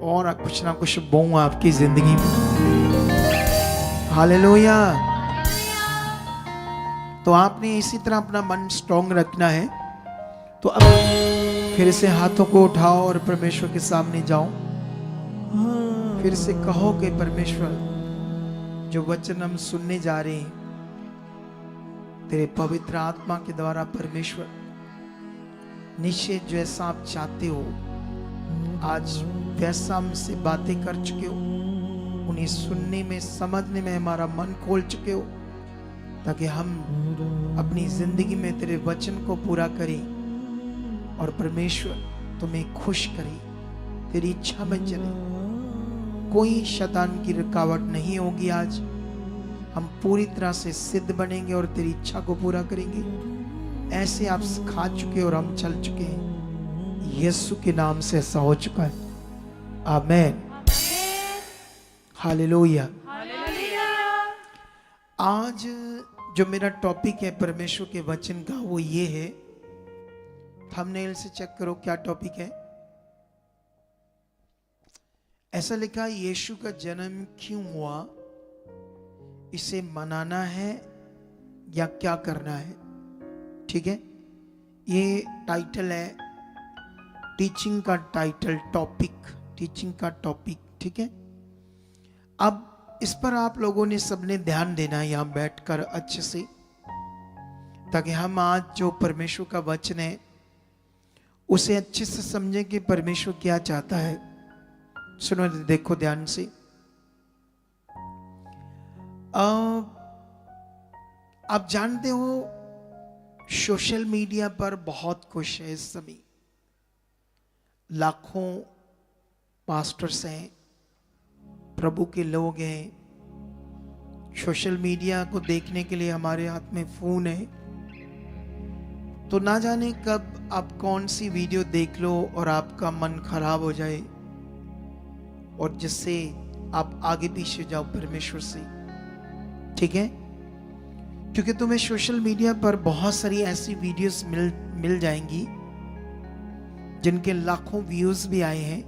और कुछ ना कुछ बोऊं आपकी ज़िंदगी में। हालेलुया। तो आपने इसी तरह अपना मन स्ट्रांग रखना है। तो अब फिर से हाथों को उठाओ और परमेश्वर के सामने जाओ। फिर से कहो कि परमेश्वर, जो वचन हम सुनने जा रहे हैं तेरे पवित्र आत्मा के द्वारा, परमेश्वर निश्चय जैसा आप चाहते हो, आज वैसा हमसे बातें कर चुके हो, उन्हें सुनने में समझने में हमारा मन खोल चुके हो, ताकि हम अपनी जिंदगी में तेरे वचन को पूरा करें और परमेश्वर तुम्हें खुश करें, तेरी इच्छा में चले। कोई शैतान की रुकावट नहीं होगी। आज हम पूरी तरह से सिद्ध बनेंगे और तेरी इच्छा को पूरा करेंगे। ऐसे आप सिखा चुके और हम चल चुके हैं। यीशु के नाम से ऐसा हो चुका है। आमीन, हालेलुया। आज जो मेरा टॉपिक है परमेश्वर के वचन का, वो ये है, थंबनेल से चेक करो क्या टॉपिक है। ऐसा लिखा, यीशु का जन्म क्यों हुआ, इसे मनाना है या क्या करना है। ठीक है, ये टाइटल है, टीचिंग का टाइटल, टॉपिक, टीचिंग का टॉपिक। ठीक है, अब इस पर आप लोगों ने सबने ध्यान देना है यहां बैठकर अच्छे से, ताकि हम आज जो परमेश्वर का वचन है उसे अच्छे से समझें कि परमेश्वर क्या चाहता है। सुनो, देखो ध्यान से। आप जानते हो सोशल मीडिया पर बहुत कुछ है इस समय। लाखों पास्टर्स हैं, प्रभु के लोग हैं। सोशल मीडिया को देखने के लिए हमारे हाथ में फोन है, तो ना जाने कब आप कौन सी वीडियो देख लो और आपका मन खराब हो जाए और जिससे आप आगे पीछे जाओ परमेश्वर से। ठीक है, क्योंकि तुम्हें सोशल मीडिया पर बहुत सारी ऐसी वीडियोस मिल जाएंगी जिनके लाखों व्यूज भी आए हैं,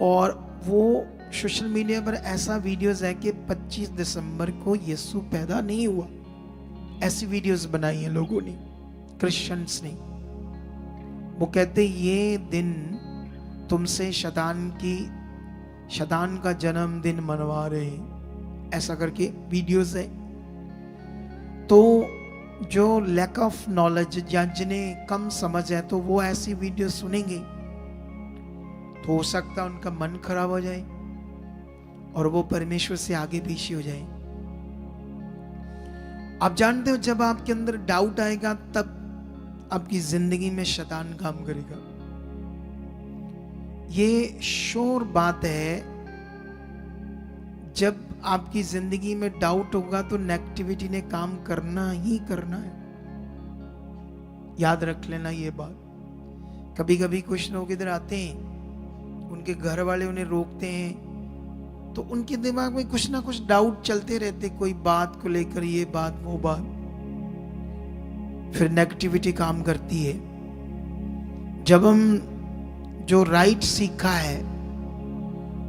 और वो सोशल मीडिया पर ऐसा वीडियोस है कि 25 दिसंबर को यीशु पैदा नहीं हुआ, ऐसी वीडियोस बनाई हैं लोगों ने, क्रिश्चियंस ने। वो कहते ये दिन तुमसे शैतान का जन्मदिन मनवा रहे हैं, ऐसा करके वीडियोस है। तो जो लैक ऑफ नॉलेज या जिन्हें कम समझ है, तो वो ऐसी वीडियो सुनेंगे तो हो सकता है उनका मन खराब हो जाए और वो परमेश्वर से आगे पीछे हो जाए। आप जानते हो, जब आपके अंदर डाउट आएगा तब आपकी जिंदगी में शैतान काम करेगा। ये श्योर बात है, जब आपकी जिंदगी में डाउट होगा तो नेगेटिविटी ने काम करना ही करना है। याद रख लेना ये बात। कभी कभी कुछ लोग इधर आते हैं, उनके घर वाले उन्हें रोकते हैं, तो उनके दिमाग में कुछ ना कुछ डाउट चलते रहते, कोई बात को लेकर, ये बात वो बात, फिर नेगेटिविटी काम करती है। जब हम जो राइट सीखा है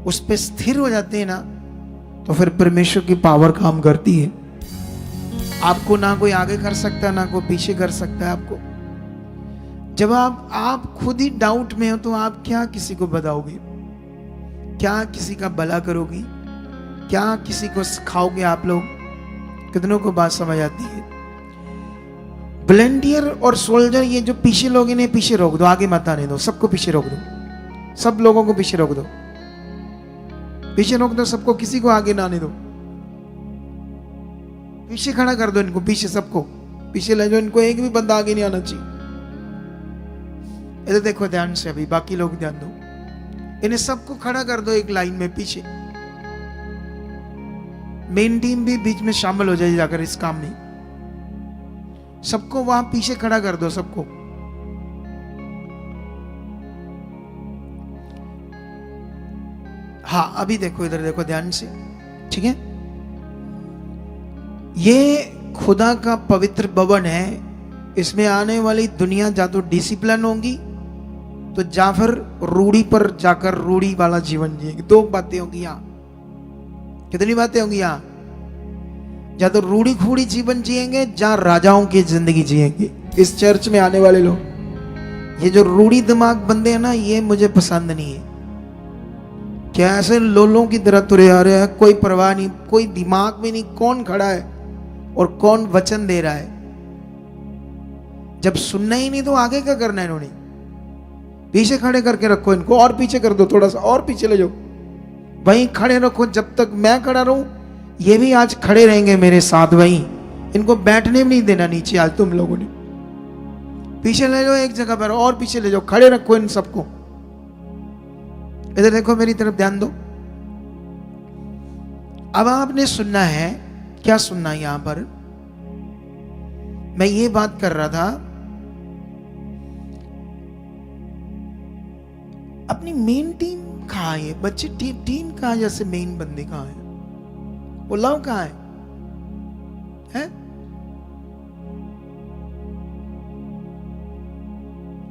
उस पे स्थिर हो जाते हैं ना, तो फिर परमेश्वर की पावर काम करती है। आपको ना कोई आगे कर सकता, ना कोई पीछे कर सकता है आपको। जब आप खुद ही डाउट में हो, तो आप क्या किसी को बताओगे, क्या किसी का भला करोगे, क्या किसी को सिखाओगे। आप लोग कितनों को बात समझ आती है। वॉलंटियर और सोल्जर, ये जो पीछे लोग, इन्हें पीछे रोक दो, आगे मत आने दो, सबको पीछे रोक दो, सब लोगों को पीछे रोक दो, पीछे रोक दो सबको, किसी को आगे ना आने दो। पीछे खड़ा कर दो इनको, पीछे सबको पीछे ले जाओ, इनको एक भी बंदा आगे नहीं आना चाहिए। इधर देखो ध्यान से, अभी बाकी लोग ध्यान दो। इन्हें सबको खड़ा कर दो एक लाइन में पीछे। मेन टीम भी बीच में शामिल हो जाए जाकर इस काम में। सबको वहां पीछे खड़ा कर दो, सबको। हाँ, अभी देखो, इधर देखो ध्यान से, ठीक है। ये खुदा का पवित्र भवन है। इसमें आने वाली दुनिया या तो डिसिप्लिन होगी, तो या फिर रूढ़ी पर जाकर रूढ़ी वाला जीवन जिएगी। दो बातें होंगी यहां। कितनी बातें होंगी यहां? या तो रूढ़ी खूड़ी जीवन जिएंगे, जहां राजाओं की जिंदगी जिएंगे। इस चर्च में आने वाले लोग, ये जो रूढ़ी दिमाग बंदे हैं ना, ये मुझे पसंद नहीं है। क्या ऐसे लोलों की तरह तुरे आ रहे हैं, कोई परवाह नहीं, कोई दिमाग में नहीं कौन खड़ा है और कौन वचन दे रहा है। जब सुनना ही नहीं तो आगे क्या करना है इन्होंने? पीछे खड़े करके रखो इनको, और पीछे कर दो, थोड़ा सा और पीछे ले जाओ, वहीं खड़े रखो। जब तक मैं खड़ा रहूं, ये भी आज खड़े रहेंगे मेरे साथ वहीं। इनको बैठने भी नहीं देना नीचे आज तुम लोगों ने। पीछे ले जाओ एक जगह पर, और पीछे ले जाओ, खड़े रखो इन सबको। इधर देखो, मेरी तरफ ध्यान दो। अब आपने सुनना है, क्या सुनना है यहां पर? मैं ये बात कर रहा था, अपनी मेन टीम कहां है? बच्चे टीम कहां है? जैसे मेन बंदे कहां है? वो लव कहां है? है?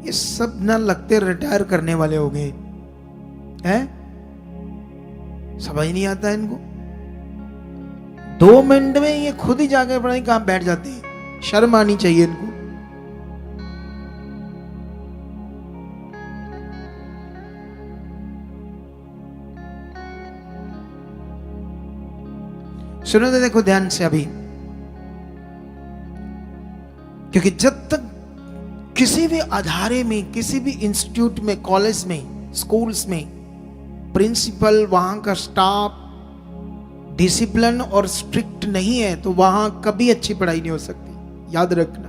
ये सब ना लगते रिटायर करने वाले हो गए हैं। समझ नहीं आता इनको। 2 मिनट में ये खुद ही जाकर पढ़ाई कहां बैठ जाते हैं। शर्म आनी चाहिए इनको। सुनो तो देखो ध्यान से अभी, क्योंकि जब तक किसी भी अधारे में, किसी भी इंस्टीट्यूट में, कॉलेज में, स्कूल्स में प्रिंसिपल, वहां का स्टाफ डिसिप्लिन और स्ट्रिक्ट नहीं है, तो वहां कभी अच्छी पढ़ाई नहीं हो सकती। याद रखना,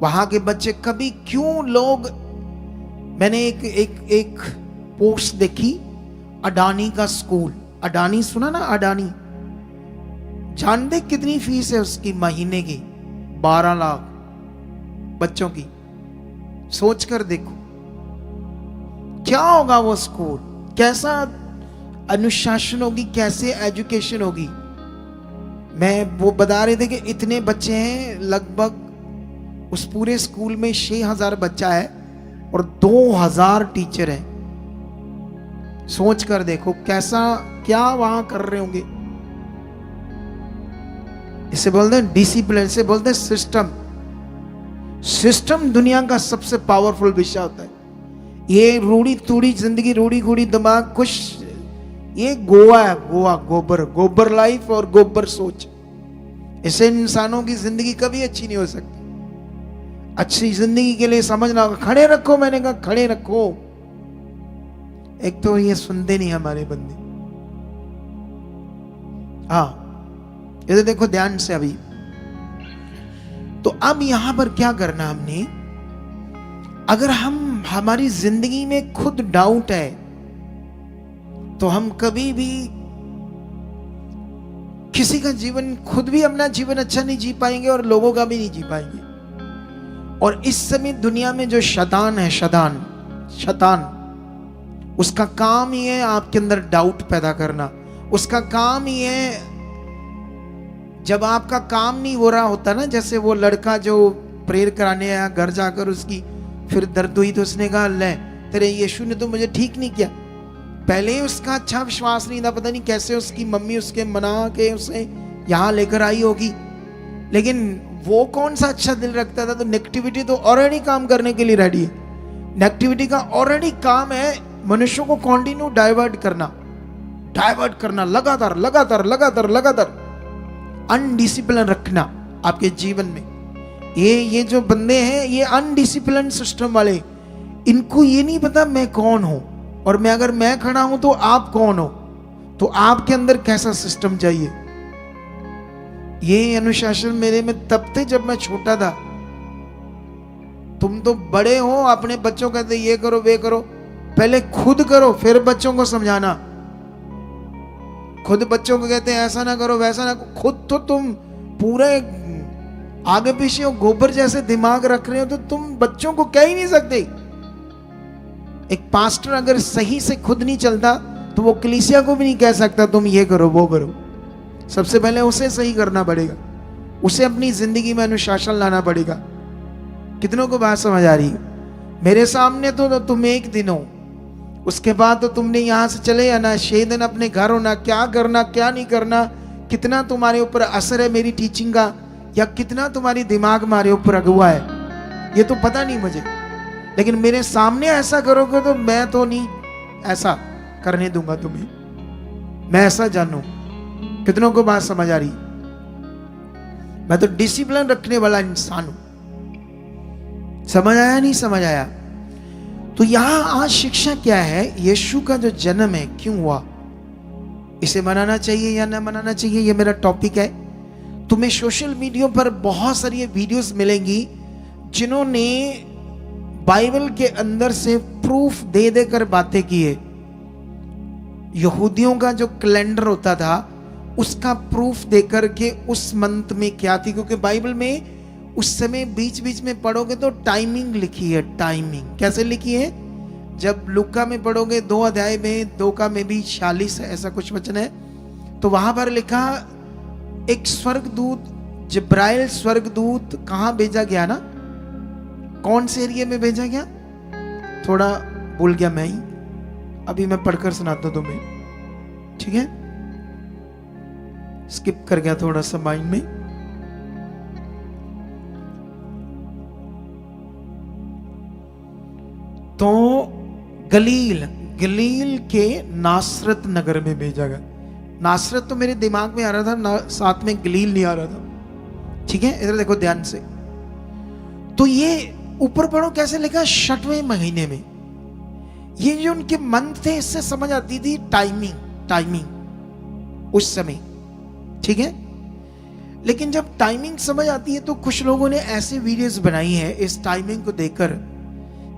वहां के बच्चे कभी, क्यों लोग, मैंने एक पोस्ट देखी, अडानी का स्कूल। अडानी सुना ना? अडानी, जानते कितनी फीस है उसकी महीने की? 12 लाख बच्चों की। सोच कर देखो क्या होगा वो स्कूल, कैसा अनुशासन होगी, कैसे एजुकेशन होगी। मैं वो बता रहे थे कि इतने बच्चे हैं, लगभग उस पूरे स्कूल में 6000 बच्चा है और 2000 टीचर हैं। सोच कर देखो कैसा, क्या वहां कर रहे होंगे। इसे बोलते हैं डिसिप्लिन, इसे बोलते हैं सिस्टम। सिस्टम दुनिया का सबसे पावरफुल विषय होता है। ये रूढ़ी तूड़ी जिंदगी, रूढ़ी खूड़ी दिमाग, कुछ ये गोवा है, गोवा, गोबर लाइफ और गोबर सोच। इसे इंसानों की जिंदगी कभी अच्छी नहीं हो सकती। अच्छी जिंदगी के लिए समझना होगा। खड़े रखो, मैंने कहा खड़े रखो। एक तो ये सुनते नहीं हमारे बंदे। हाँ, ये देखो ध्यान से अभी। तो अब यहां पर क्या करना हमने, अगर हमारी जिंदगी में खुद डाउट है, तो हम कभी भी किसी का जीवन, खुद भी अपना जीवन अच्छा नहीं जी पाएंगे और लोगों का भी नहीं जी पाएंगे। और इस समय दुनिया में जो शैतान है, शैतान, उसका काम ही है आपके अंदर डाउट पैदा करना। उसका काम ही है, जब आपका काम नहीं हो रहा होता ना, जैसे वो लड़का जो प्रेयर कराने आया, घर जाकर उसकी फिर दर्द हुई तो उसने कहा, ले तेरे यीशु ने तो मुझे ठीक नहीं किया। पहले ही उसका अच्छा विश्वास नहीं था, पता नहीं कैसे उसकी मम्मी उसके मना के उसे यहाँ लेकर आई होगी। लेकिन वो कौन सा अच्छा दिल रखता था? तो नेगेटिविटी तो ऑलरेडी काम करने के लिए रेडी है। नेगेटिविटी का ऑलरेडी काम है मनुष्यों को कंटिन्यू डाइवर्ट करना, लगातार अनडिसिप्लिन रखना आपके जीवन में। ये जो बंदे हैं, ये अनडिसिप्लिन सिस्टम वाले, इनको ये नहीं पता मैं कौन हूं, और मैं अगर मैं खड़ा हूं तो आप कौन हो, तो आपके अंदर कैसा सिस्टम चाहिए। ये अनुशासन मेरे में तब थे जब मैं छोटा था। तुम तो बड़े हो, अपने बच्चों को कहते ये करो वे करो, पहले खुद करो फिर बच्चों को समझाना। खुद बच्चों को कहते हैं ऐसा ना करो वैसा ना, खुद तो तुम पूरे आगे पीछे गोबर जैसे दिमाग रख रहे हो, तो तुम बच्चों को कह ही नहीं सकते। एक पास्टर अगर सही से खुद नहीं चलता तो वो कलीसिया को भी नहीं कह सकता तुम ये करो वो करो। सबसे पहले उसे सही करना पड़ेगा, उसे अपनी जिंदगी में अनुशासन लाना पड़ेगा। कितनों को बात समझ आ रही है? मेरे सामने तो तुम एक दिन हो, उसके बाद तो तुमने यहां से चले आना, 6 दिन अपने घर होना, क्या करना क्या नहीं करना, कितना तुम्हारे ऊपर असर है मेरी टीचिंग का, या कितना तुम्हारी दिमाग हमारे ऊपर अगुआ है, ये तो पता नहीं मुझे। लेकिन मेरे सामने ऐसा करोगे तो मैं तो नहीं ऐसा करने दूंगा तुम्हें, मैं ऐसा जानू। कितनों को बात समझ आ रही? मैं तो डिसिप्लिन रखने वाला इंसान हूं। समझ आया नहीं समझ आया? तो यहां आज शिक्षा क्या है? यीशु का जो जन्म है क्यों हुआ, इसे मनाना चाहिए या ना मनाना चाहिए, ये मेरा टॉपिक है। तुम्हें सोशल मीडिया पर बहुत सारी वीडियोस मिलेंगी जिन्होंने बाइबल के अंदर से प्रूफ दे देकर बातें की है। यहूदियों का जो कैलेंडर होता था उसका प्रूफ देकर के उस मंथ में क्या थी, क्योंकि बाइबल में उस समय बीच बीच में पढ़ोगे तो टाइमिंग लिखी है। टाइमिंग कैसे लिखी है? जब लूका में पढ़ोगे 2 अध्याय में 2 का में भी 46 ऐसा कुछ वचन है, तो वहां पर लिखा एक स्वर्गदूत जिब्राइल स्वर्गदूत कहां भेजा गया ना, कौन से एरिया में भेजा गया, थोड़ा भूल गया मैं ही, अभी मैं पढ़कर सुनाता हूं तुम्हें, ठीक है? स्किप कर गया थोड़ा सा माइंड में। तो गलील के नासरत नगर में भेजा गया। नासरत तो मेरे दिमाग में आ रहा था, साथ में गलील नहीं आ रहा था, ठीक है? इधर देखो ध्यान से। तो ये ऊपर पढ़ो कैसे लिखा, 6वें महीने में। ये जो उनके मंथ थे इससे समझ आती थी टाइमिंग उस समय, ठीक है? लेकिन जब टाइमिंग समझ आती है तो कुछ लोगों ने ऐसे वीडियोस बनाई है इस टाइमिंग को देखकर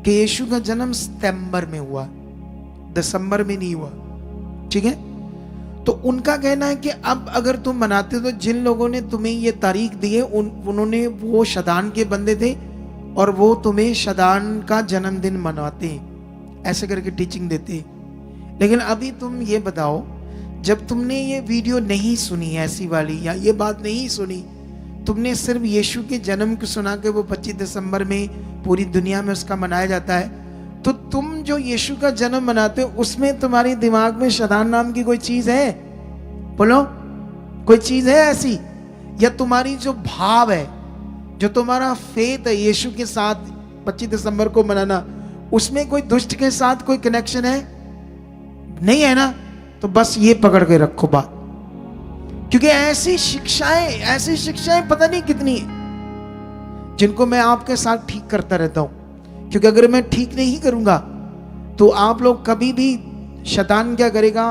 कि यीशु का जन्म सितंबर में हुआ, दिसंबर में नहीं हुआ, ठीक है? तो उनका कहना है कि अब अगर तुम मनाते हो तो जिन लोगों ने तुम्हें ये तारीख दी है उन्होंने वो शैतान के बंदे थे और वो तुम्हें शैतान का जन्मदिन मनाते हैं, ऐसे करके टीचिंग देते हैं। लेकिन अभी तुम ये बताओ, जब तुमने ये वीडियो नहीं सुनी ऐसी वाली, या ये बात नहीं सुनी, तुमने सिर्फ यीशु के जन्म को सुना के वो 25 दिसंबर में पूरी दुनिया में उसका मनाया जाता है, तो तुम जो यीशु का जन्म मनाते हो उसमें तुम्हारे दिमाग में शैतान नाम की कोई चीज है? बोलो, कोई चीज है ऐसी? या तुम्हारी जो भाव है, जो तुम्हारा फेथ है यीशु के साथ 25 दिसंबर को मनाना, उसमें कोई दुष्ट के साथ कोई कनेक्शन है? नहीं है ना? तो बस ये पकड़ के रखो बात, क्योंकि ऐसी शिक्षाएं पता नहीं कितनी है जिनको मैं आपके साथ ठीक करता रहता हूं। क्योंकि अगर मैं ठीक नहीं करूंगा तो आप लोग कभी भी, शैतान क्या करेगा,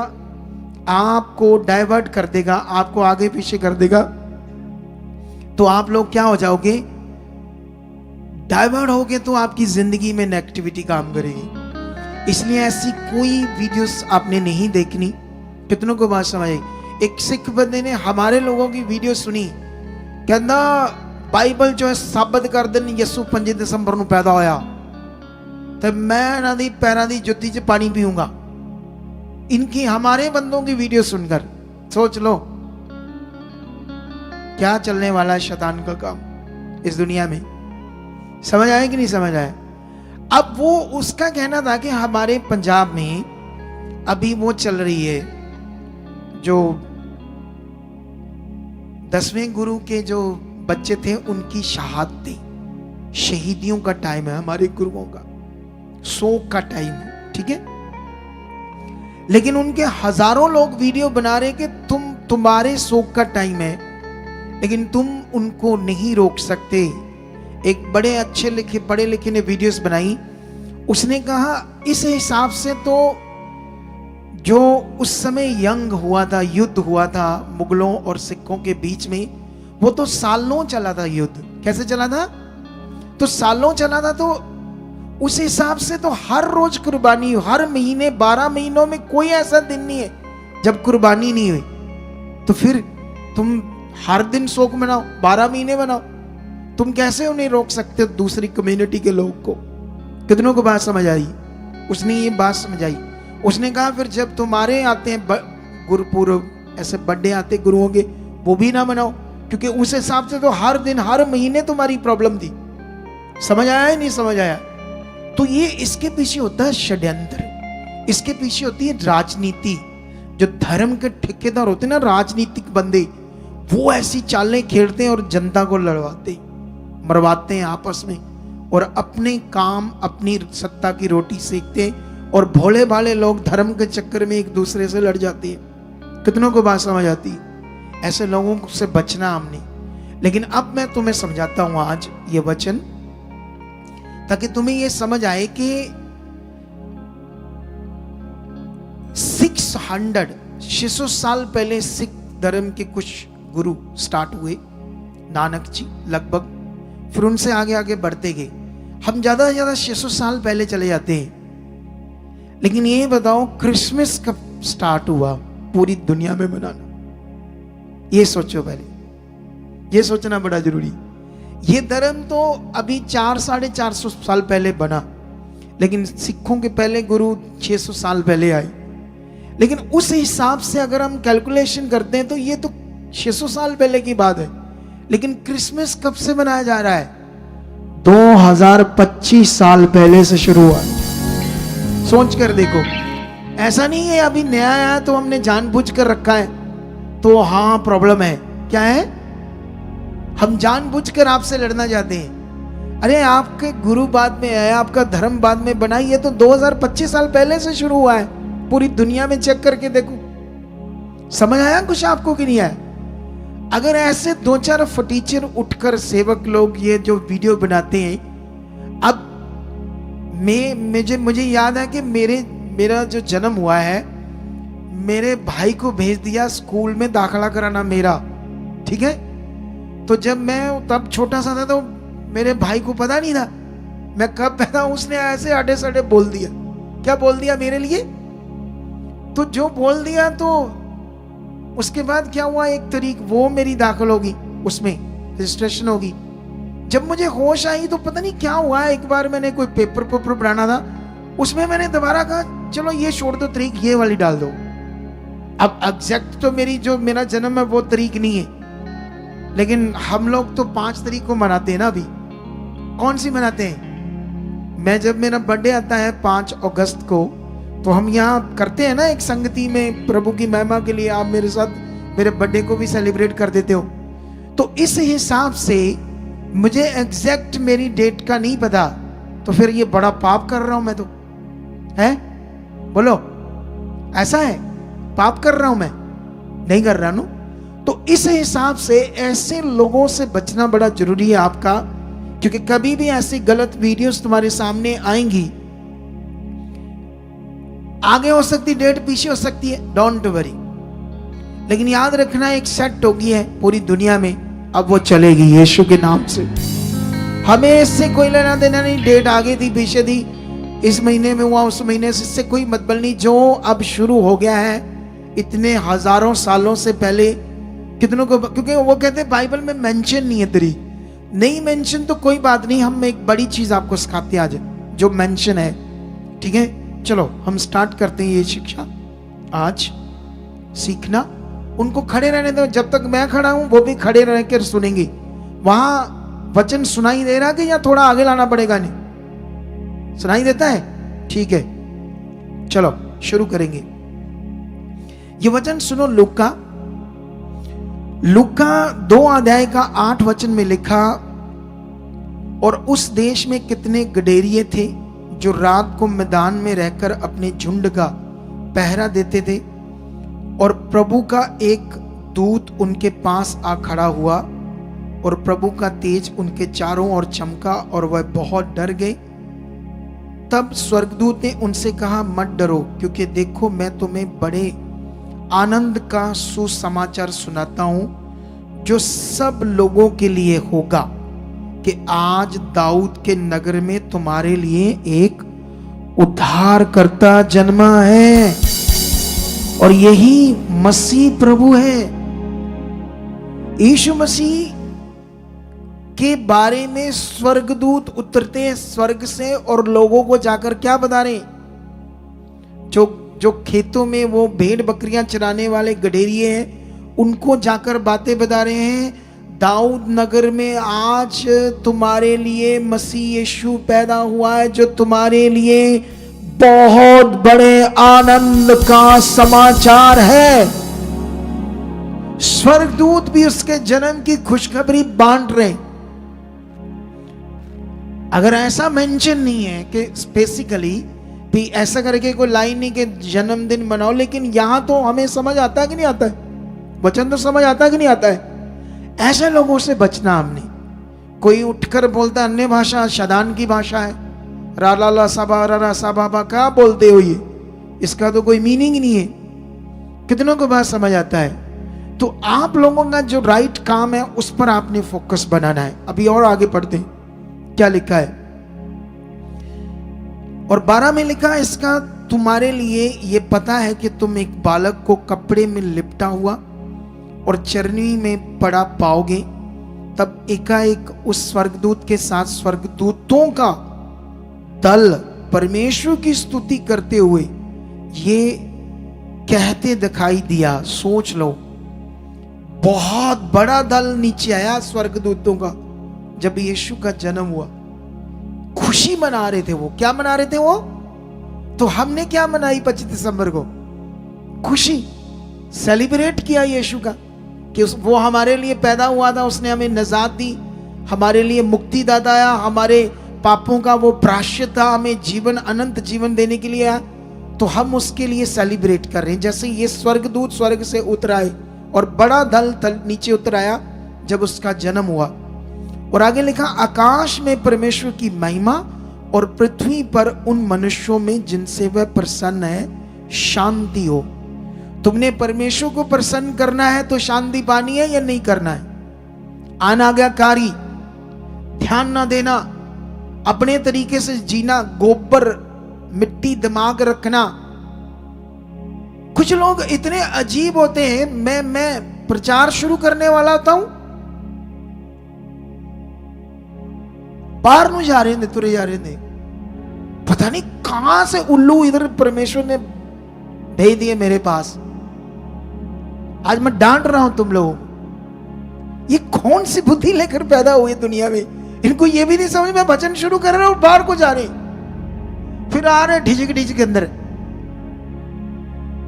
आपको डाइवर्ट कर देगा, आपको आगे पीछे कर देगा, तो आप लोग क्या हो जाओगे, डाइवर्ट होगे तो आपकी जिंदगी में नेगेटिविटी काम करेगी। इसलिए ऐसी कोई वीडियोस आपने नहीं देखनी। कितनों को बात समझ आई? एक सिख बंदे ने हमारे लोगों की वीडियो सुनी, कहना बाइबल जो है साबित कर देन यसु 25 दिसंबर ਨੂੰ पैदा होया, तो मैं ना दी पैरों की जुत्ती च पानी पीऊंगा। इनकी हमारे बंदों की वीडियो सुनकर सोच लो क्या चलने वाला है शैतान का काम इस दुनिया में। समझ आया कि नहीं समझ आया? अब वो उसका कहना था कि हमारे पंजाब में अभी वो चल रही है जो 10वें गुरु के जो बच्चे थे उनकी शहादतें, शहीदियों का टाइम है हमारे गुरुओं का, शोक का टाइम है, ठीक है? लेकिन उनके हजारों लोग वीडियो बना रहे कि तुम्हारे शोक का टाइम है, लेकिन तुम उनको नहीं रोक सकते। एक बड़े अच्छे लिखे पढ़े लिखे ने वीडियोस बनाई, उसने कहा इस हिसाब से तो जो उस समय यंग हुआ था, युद्ध हुआ था मुगलों और सिखों के बीच में, वो तो सालों चला था युद्ध। कैसे चला था? तो सालों चला था, तो उस हिसाब से तो हर रोज कुर्बानी, हर महीने 12 महीनों में कोई ऐसा दिन नहीं है जब कुर्बानी नहीं हुई। तो फिर तुम हर दिन शोक मनाओ, 12 महीने मनाओ, तुम कैसे उन्हें रोक सकते हो दूसरी कम्युनिटी के लोग को? कितनों को बात समझ आई? उसने ये बात समझ आई। उसने कहा फिर जब तुम्हारे आते हैं गुरुपुरब, ऐसे बर्थडे आते गुरुओं के, वो भी ना मनाओ, क्योंकि उस हिसाब से तो हर दिन हर महीने तुम्हारी प्रॉब्लम थी। समझ आया या नहीं समझ आया? तो ये इसके पीछे होता है षड्यंत्र, इसके पीछे होती है राजनीति। जो धर्म के ठेकेदार होते हैं ना, राजनीतिक बंदे, वो ऐसी चालें खेलते हैं और जनता को लड़वाते मरवाते हैं आपस में, और अपने काम अपनी सत्ता की रोटी सेकते हैं, और भोले भाले लोग धर्म के चक्कर में एक दूसरे से लड़ जाते हैं। कितनों को बात समझ आती है? ऐसे लोगों से बचना हमने। लेकिन अब मैं तुम्हें समझाता हूं आज ये वचन, ताकि तुम्हें ये समझ आए कि 600 साल पहले सिख धर्म के कुछ गुरु स्टार्ट हुए, नानक जी लगभग, फिर उनसे आगे आगे बढ़ते गए। हम ज्यादा से ज्यादा 600 साल पहले चले जाते हैं। लेकिन ये बताओ क्रिसमस कब स्टार्ट हुआ पूरी दुनिया में मनाना? ये सोचो पहले, ये सोचना बड़ा जरूरी। ये धर्म तो अभी 400-450 साल पहले बना, लेकिन सिखों के पहले गुरु 600 साल पहले आए। लेकिन उस हिसाब से अगर हम कैलकुलेशन करते हैं तो ये तो 600 साल पहले की बात है। लेकिन क्रिसमस कब से मनाया जा रहा है? 2025 साल पहले से शुरू हुआ। सोच कर देखो, ऐसा नहीं है अभी नया आया तो हमने जानबूझ कर रखा है तो हाँ प्रॉब्लम है। क्या है? हम जानबूझ कर आपसे लड़ना चाहते हैं। अरे आपके गुरु बाद में आया, आपका धर्म बाद में बना, ये तो 2025 साल पहले से शुरू हुआ है। पूरी दुनिया में चेक करके देखो। समझ आया कुछ आपको कि नहीं आया? अगर ऐसे 2-4 फटीचर उठकर सेवक लोग ये जो वीडियो बनाते हैं, अब मुझे याद है कि मेरा जो जन्म हुआ है, मेरे भाई को भेज दिया स्कूल में दाखिला कराना मेरा, ठीक है? तो जब मैं तब छोटा सा था तो मेरे भाई को पता नहीं था मैं कब पैदा हूं। उसने ऐसे आड़े साड़े बोल दिया। क्या बोल दिया मेरे लिए? तो जो बोल दिया, तो उसके बाद क्या हुआ, 1 तारीख वो मेरी दाखिल होगी, उसमें रजिस्ट्रेशन होगी। जब मुझे होश आई तो पता नहीं क्या हुआ, एक बार मैंने कोई पेपर बनाना था, उसमें मैंने दोबारा कहा चलो ये छोड़ दो, तारीख ये वाली डाल दो। अब एग्जैक्ट तो मेरा जन्म है वो तारीख नहीं है, लेकिन हम लोग तो 5 तारीख को मनाते हैं ना। अभी कौन सी मनाते हैं? जब मेरा बर्थडे आता है 5 अगस्त को, तो हम यहाँ करते हैं ना एक संगति में प्रभु की महिमा के लिए, आप मेरे साथ मेरे बर्थडे को भी सेलिब्रेट कर देते हो। तो इस हिसाब से मुझे एग्जैक्ट मेरी डेट का नहीं पता, तो फिर ये बड़ा पाप कर रहा हूं मैं तो, है? बोलो, ऐसा है? पाप कर रहा हूं मैं? नहीं कर रहा ना। तो इस हिसाब से ऐसे लोगों से बचना बड़ा जरूरी है आपका, क्योंकि कभी भी ऐसी गलत वीडियोस तुम्हारे सामने आएंगी। आगे हो सकती डेट, पीछे हो सकती है, डोंट वरी। लेकिन याद रखना एक सेट होगी है पूरी दुनिया में, अब वो चलेगी यीशु के नाम से। हमें इससे कोई लेना देना नहीं, डेट आगे थी पीछे थी, इस महीने में हुआ उस महीने से, इससे कोई मतलब नहीं। जो अब शुरू हो गया है इतने हजारों सालों से पहले, कितनों को, क्योंकि वो कहते हैं बाइबल में मेंशन नहीं है तारीख। नहीं मेंशन तो कोई बात नहीं, हम एक बड़ी चीज आपको सिखाते हैं आज जो मेंशन है, ठीक है? चलो हम स्टार्ट करते हैं ये शिक्षा आज सीखना। उनको खड़े रहने दो, जब तक मैं खड़ा हूं वो भी खड़े रहकर सुनेंगे। वहां वचन सुनाई दे रहा कि या थोड़ा आगे लाना पड़ेगा? नहीं सुनाई देता है? ठीक है, चलो शुरू करेंगे। ये वचन सुनो, लूका 2 अध्याय का 8 वचन में लिखा, और उस देश में कितने गडेरिये थे जो रात को मैदान में रहकर अपने झुंड का पहरा देते थे, और प्रभु का एक दूत उनके पास आ खड़ा हुआ, और प्रभु का तेज उनके चारों ओर चमका, और वह बहुत डर गए। तब स्वर्गदूत ने उनसे कहा, मत डरो, क्योंकि देखो मैं तुम्हें बड़े आनंद का सुसमाचार सुनाता हूं, जो सब लोगों के लिए होगा, कि आज दाऊद के नगर में तुम्हारे लिए एक उद्धारकर्ता जन्मा है, और यही मसीह प्रभु है। यीशु मसीह के बारे में स्वर्गदूत उतरते हैं स्वर्ग से, और लोगों को जाकर क्या बता रहे हैं? जो खेतों में वो भेड़ बकरियां चराने वाले गडेरिये हैं, उनको जाकर बातें बता रहे हैं, दाऊद नगर में आज तुम्हारे लिए मसीह यीशु पैदा हुआ है, जो तुम्हारे लिए बहुत बड़े आनंद का समाचार है। स्वर्गदूत भी उसके जन्म की खुशखबरी बांट रहे। अगर ऐसा मेंशन नहीं है कि स्पेसिकली भी ऐसा करके कोई लाइन नहीं कि जन्मदिन मनाओ, लेकिन यहां तो हमें समझ आता है कि नहीं आता है? वचन तो समझ आता है कि नहीं आता है? ऐसे लोगों से बचना हमने। कोई उठकर बोलता है अन्य भाषा शैतान की भाषा है, रा ला ला सबा रा रा सबा, क्या बोलते हो ये? इसका तो कोई मीनिंग नहीं है। कितनों को बात समझ आता है? तो आप लोगों का जो राइट काम है उस पर आपने फोकस बनाना है। अभी और आगे पढ़ते हैं क्या लिखा है। और 12 में लिखा है, इसका तुम्हारे लिए ये पता है कि तुम एक बालक को कपड़े में लिपटा हुआ और चरनी में पड़ा पाओगे। तब एकाएक उस स्वर्गदूत के साथ स्वर्गदूतों का दल परमेश्वर की स्तुति करते हुए ये कहते दिखाई दिया। सोच लो, बहुत बड़ा दल नीचे आया स्वर्गदूतों का जब यीशु का जन्म हुआ। खुशी मना रहे थे वो। क्या मना रहे थे वो? तो हमने क्या मनाई 25 दिसंबर को? खुशी। सेलिब्रेट किया यीशु का कि वो हमारे लिए पैदा हुआ था, उसने हमें निजात दी, हमारे लिए मुक्तिदाता आया, हमारे पापों का वो प्रायश्चित था, हमें जीवन, अनंत जीवन देने के लिए आया। तो हम उसके लिए सेलिब्रेट कर रहे हैं। जैसे ये स्वर्गदूत स्वर्ग से उतर आए और बड़ा दल नीचे उतर आया जब उसका जन्म हुआ। और आगे लिखा, आकाश में परमेश्वर की महिमा और पृथ्वी पर उन मनुष्यों में जिनसे वह प्रसन्न है शांति हो। तुमने परमेश्वर को प्रसन्न करना है तो शांति पानी है या नहीं करना है? अनाज्ञाकारी, ध्यान ना देना, अपने तरीके से जीना, गोबर मिट्टी दिमाग रखना। कुछ लोग इतने अजीब होते हैं। मैं प्रचार शुरू करने वाला होता हूं, बाहर नहीं जा रहे थे, तुरे जा रहे थे। पता नहीं कहां से उल्लू इधर परमेश्वर ने भेज दिए मेरे पास। आज मैं डांट रहा हूं तुम लोगों को। ये कौन सी बुद्धि लेकर पैदा हुई दुनिया में? इनको ये भी नहीं समझ में वचन शुरू कर रहे और बाहर को जा रहे, फिर आ रहे ढिजक ढिजक के अंदर।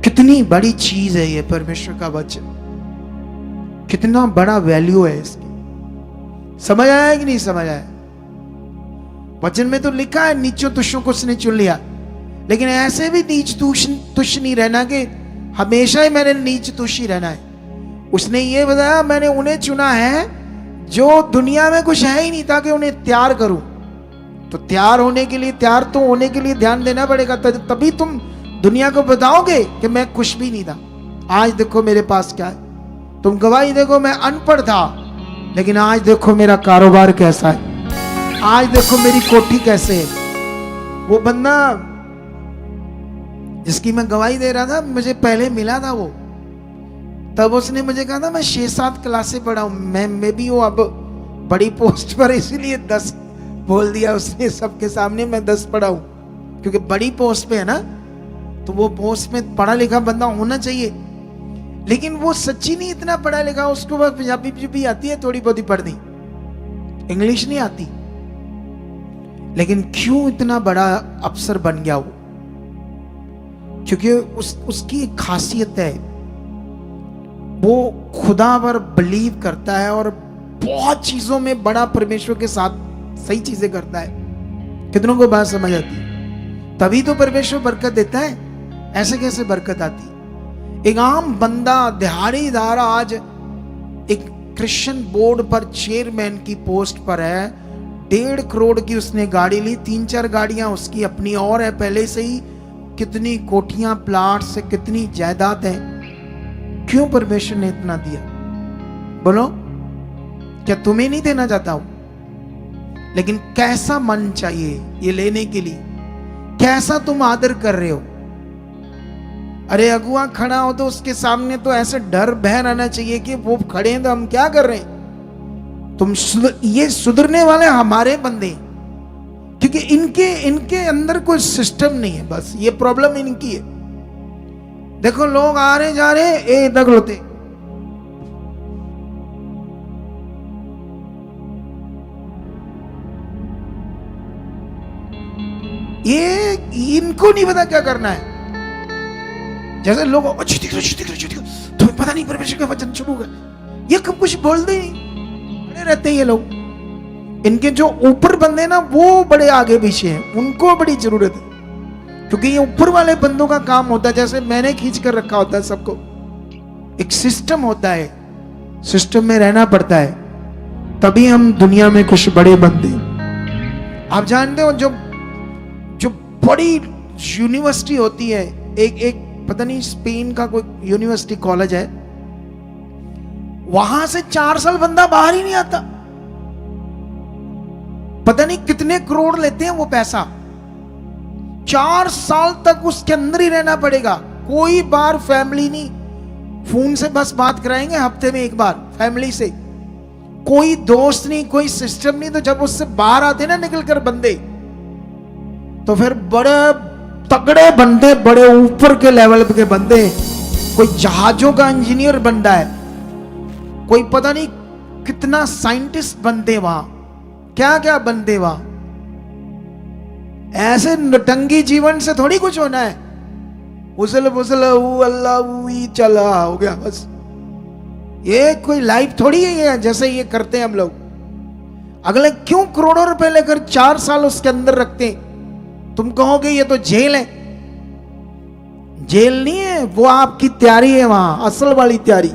कितनी बड़ी चीज है ये परमेश्वर का वचन, कितना बड़ा वैल्यू है इसकी। समझ आया कि नहीं समझ आया? वचन में तो लिखा है नीचों तुष्यों को उसने चुन लिया, लेकिन ऐसे भी नीच तुष्य नहीं रहना कि हमेशा ही मैंने नीच तुष्य ही रहना है। उसने ये बताया, मैंने उन्हें चुना है जो दुनिया में कुछ है ही नहीं, ताकि उन्हें तैयार करूं। तो तैयार होने के लिए, तैयार तो होने के लिए ध्यान देना पड़ेगा, तभी तुम दुनिया को बताओगे कि मैं कुछ भी नहीं था। आज देखो मेरे पास क्या है। तुम गवाही देखो, मैं अनपढ़ था, लेकिन आज देखो मेरा कारोबार कैसा है, आज देखो मेरी कोठी कैसे है। वो बंदा जिसकी मैं गवाही दे रहा था, मुझे पहले मिला था वो, तब उसने मुझे कहा था मैं 6-7 क्लासें पढ़ा हूं। मैं भी वो अब बड़ी पोस्ट पर, इसीलिए 10 बोल दिया उसने सबके सामने। मैं 10 पढ़ा हूं क्योंकि बड़ी पोस्ट पे है ना, तो वो पोस्ट में पढ़ा लिखा बंदा होना चाहिए। लेकिन वो सच्ची नहीं इतना पढ़ा लिखा, उसको बस पंजाबी भी आती है, थोड़ी बहुत ही पढ़ दी, इंग्लिश नहीं आती। लेकिन क्यों इतना बड़ा अफसर बन गया वो? क्योंकि उसकी एक खासियत है, वो खुदा पर बिलीव करता है और बहुत चीजों में बड़ा परमेश्वर के साथ सही चीजें करता है। कितनों को बात समझ आती है? तभी तो परमेश्वर बरकत देता है। ऐसे कैसे बरकत आती? एक आम बंदा दिहाड़ीदार आज एक क्रिश्चियन बोर्ड पर चेयरमैन की पोस्ट पर है, 1.5 करोड़ की उसने गाड़ी ली, 3-4 गाड़ियां उसकी अपनी और है पहले से ही, कितनी कोठियां, प्लाट से कितनी जायदाद है। क्यों परमेश्वर ने इतना दिया? बोलो, क्या तुम्हें नहीं देना चाहता हूं? लेकिन कैसा मन चाहिए ये लेने के लिए? कैसा तुम आदर कर रहे हो? अरे अगुआ खड़ा हो तो उसके सामने तो ऐसे डर भय रहना चाहिए कि वो खड़े हैं तो हम क्या कर रहे हैं। ये सुधरने वाले हमारे बंदे, क्योंकि इनके अंदर कोई सिस्टम नहीं है। बस ये प्रॉब्लम इनकी है। देखो लोग आ रहे जा रहे, ए दगल होते। ये इनको नहीं पता क्या करना है। जैसे लोग तुम्हें पता नहीं परमेश्वर का वचन शुरू है, ये कब कुछ बोलते ही नहीं, बड़े रहते हैं ये लोग। इनके जो ऊपर बंदे ना वो बड़े आगे पीछे हैं, उनको बड़ी जरूरत है, क्योंकि ये ऊपर वाले बंदों का काम होता है, जैसे मैंने खींच कर रखा होता है सबको, एक सिस्टम होता है, सिस्टम में रहना पड़ता है, तभी हम दुनिया में कुछ बड़े बनते। आप जानते हो जो बड़ी यूनिवर्सिटी होती है, एक पता नहीं स्पेन का कोई यूनिवर्सिटी कॉलेज है, वहां से 4 साल बंदा बाहर ही नहीं आता। पता नहीं कितने करोड़ लेते हैं वो पैसा, 4 साल तक उसके अंदर ही रहना पड़ेगा। कोई बार फैमिली नहीं, फोन से बस बात कराएंगे हफ्ते में एक बार फैमिली से, कोई दोस्त नहीं, कोई सिस्टम नहीं। तो जब उससे बाहर आते ना निकल कर बंदे, तो फिर बड़े तगड़े बंदे, बड़े ऊपर के लेवल के बंदे, कोई जहाजों का इंजीनियर बनता है, कोई पता नहीं कितना साइंटिस्ट बनते वहां, क्या क्या बनते वहां। ऐसे नटंगी जीवन से थोड़ी कुछ होना है, उसल पुसल अल्लाह चला हो गया बस। ये कोई लाइफ थोड़ी है ये, जैसे ये करते हैं हम लोग। अगले क्यों करोड़ों रुपए लेकर 4 साल उसके अंदर रखते हैं? तुम कहोगे ये तो जेल है, जेल नहीं है, वो आपकी तैयारी है, वहां असल वाली तैयारी।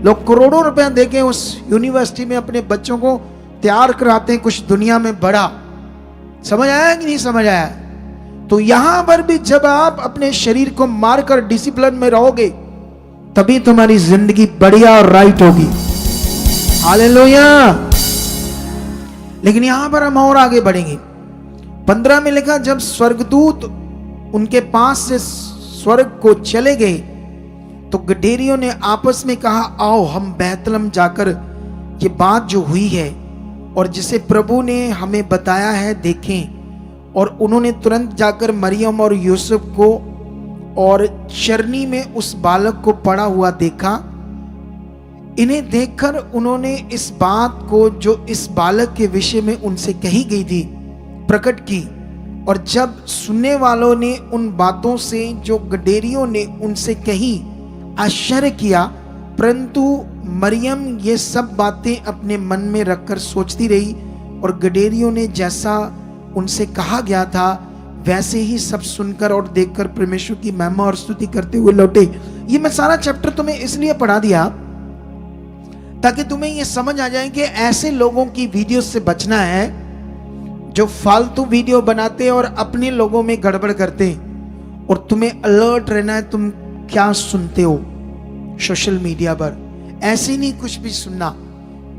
लोग करोड़ों रुपए देके उस यूनिवर्सिटी में अपने बच्चों को तैयार कराते हैं कुछ दुनिया में बड़ा। समझ आया कि नहीं समझ आया? तो यहां पर भी जब आप अपने शरीर को मारकर डिसिप्लिन में रहोगे, तभी तुम्हारी जिंदगी बढ़िया और राइट होगी। हालेलुया। लेकिन यहां पर हम और आगे बढ़ेंगे। 15 में लिखा, जब स्वर्गदूत उनके पास से स्वर्ग को चले गए, तो गडेरियों ने आपस में कहा, आओ हम बैतलहम जाकर ये बात जो हुई है और जिसे प्रभु ने हमें बताया है देखें। और उन्होंने तुरंत जाकर मरियम और यूसुफ को और चरनी में उस बालक को पड़ा हुआ देखा। इन्हें देखकर उन्होंने इस बात को जो इस बालक के विषय में उनसे कही गई थी प्रकट की। और जब सुनने वालों ने उन बातों से जो गडेरियों ने उनसे कही आश्चर्य किया, परंतु मरियम ये सब बातें अपने मन में रखकर सोचती रही। और गडेरियों ने जैसा उनसे कहा गया था वैसे ही सब सुनकर और देखकर परमेश्वर की महिमा और स्तुति करते हुए लौटे। ये मैं सारा चैप्टर तुम्हें इसलिए पढ़ा दिया ताकि तुम्हें ये समझ आ जाए कि ऐसे लोगों की वीडियो से बचना है जो फालतू वीडियो बनाते और अपने लोगों में गड़बड़ करते, और तुम्हें अलर्ट रहना है तुम क्या सुनते हो सोशल मीडिया पर। ऐसे नहीं कुछ भी सुनना,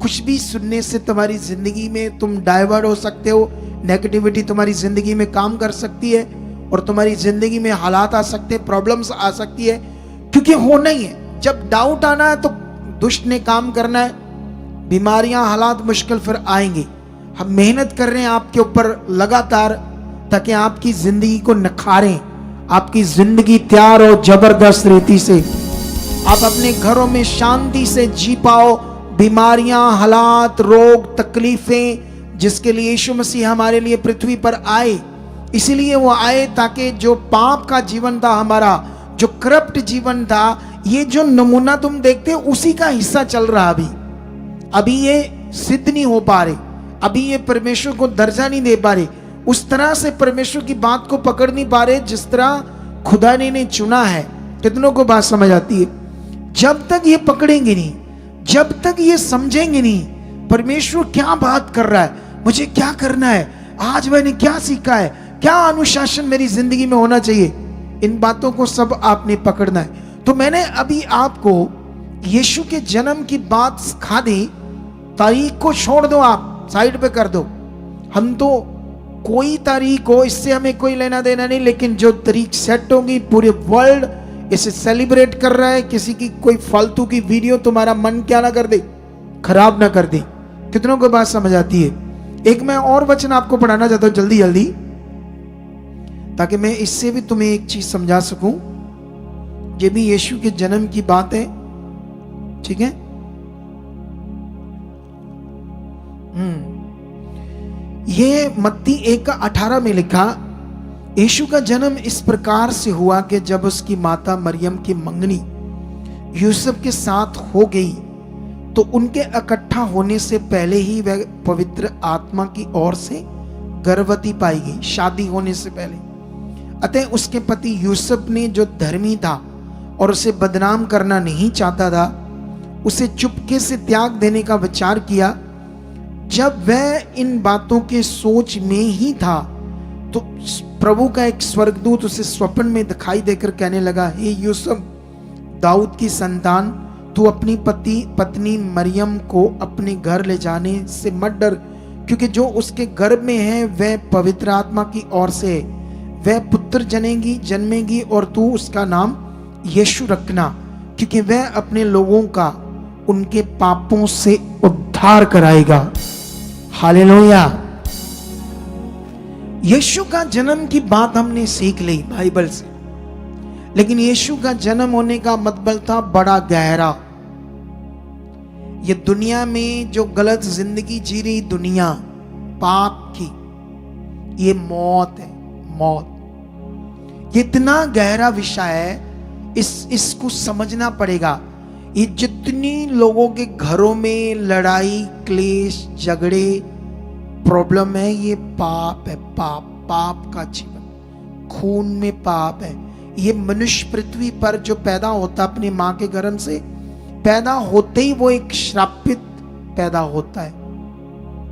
कुछ भी सुनने से तुम्हारी जिंदगी में तुम डाइवर्ट हो सकते हो, नेगेटिविटी तुम्हारी जिंदगी में काम कर सकती है और तुम्हारी जिंदगी में हालात आ सकते हैं, प्रॉब्लम्स आ सकती है, क्योंकि होना ही है। जब डाउट आना है तो दुष्ट ने काम करना है, बीमारियां हालात मुश्किल फिर आएंगे। हम मेहनत कर रहे हैं आपके ऊपर लगातार ताकि आपकी जिंदगी को निखारें, आपकी जिंदगी तैयार हो जबरदस्त रीति से, आप अपने घरों में शांति से जी पाओ। बीमारियां, हालात, रोग, तकलीफें जिसके लिए यीशु मसीह हमारे लिए पृथ्वी पर आए, इसीलिए वो आए ताकि जो पाप का जीवन था हमारा, जो करप्ट जीवन था, ये जो नमूना तुम देखते हो उसी का हिस्सा चल रहा। अभी ये सिद्ध नहीं हो पा रहे, अभी ये परमेश्वर को दर्जा नहीं दे पा रहे, उस तरह से परमेश्वर की बात को पकड़ नहीं पा रहे जिस तरह खुदा ने चुना है। कितनों को बात समझ आती है? जब तक ये पकड़ेंगे नहीं, जब तक ये समझेंगे नहीं परमेश्वर क्या बात कर रहा है, मुझे क्या करना है, आज मैंने क्या सीखा है, क्या अनुशासन मेरी जिंदगी में होना चाहिए, इन बातों को सब आपने पकड़ना है। तो मैंने अभी आपको यीशु के जन्म की बात सिखा दी, तारीख को छोड़ दो, आप साइड पे कर दो। हम तो कोई तारीख हो इससे हमें कोई लेना देना नहीं, लेकिन जो तारीख सेट होगी पूरे वर्ल्ड इसे सेलिब्रेट कर रहा है। किसी की कोई फालतू की वीडियो तुम्हारा मन क्या ना कर दे, खराब ना कर दे। कितनों को बात समझ आती है? एक मैं और वचन आपको पढ़ाना चाहता हूं जल्दी जल्दी, ताकि मैं इससे भी तुम्हें एक चीज समझा सकूं। ये भी यीशु के जन्म की बात है, ठीक है? ये मत्ती 1:18 में लिखा, यीशु का जन्म इस प्रकार से हुआ कि जब उसकी माता मरियम की मंगनी यूसुफ के साथ हो गई तो उनके इकट्ठा होने से पहले ही वह पवित्र आत्मा की ओर से गर्भवती पाई गई, शादी होने से पहले। अतः उसके पति यूसुफ ने, जो धर्मी था और उसे बदनाम करना नहीं चाहता था, उसे चुपके से त्याग देने का विचार किया। जब वह इन बातों के सोच में ही था तो प्रभु का एक स्वर्गदूत उसे स्वप्न में दिखाई देकर कहने लगा, हे यूसुफ, दाऊद की संतान, तू अपनी पत्नी मरियम को अपने घर ले जाने से मत डर, क्योंकि जो उसके गर्भ में है वह पवित्र आत्मा की ओर से है। वह पुत्र जन्मेगी और तू उसका नाम यीशु रखना, क्योंकि वह अपने लोगों का उनके पापों से उद्धार कराएगा। हालेलुया। यीशु का जन्म की बात हमने सीख ली बाइबल से, लेकिन यीशु का जन्म होने का मतलब था बड़ा गहरा। ये दुनिया में जो गलत जिंदगी जी रही दुनिया पाप की, ये मौत है, मौत। ये इतना गहरा विषय है, इसको समझना पड़ेगा। ये जितनी लोगों के घरों में लड़ाई, क्लेश, झगड़े, प्रॉब्लम है, ये पाप है। पाप का जीवन, खून में पाप है। ये मनुष्य पृथ्वी पर जो पैदा होता अपनी मां के गर्भ से, पैदा होते ही वो एक श्रापित पैदा होता है।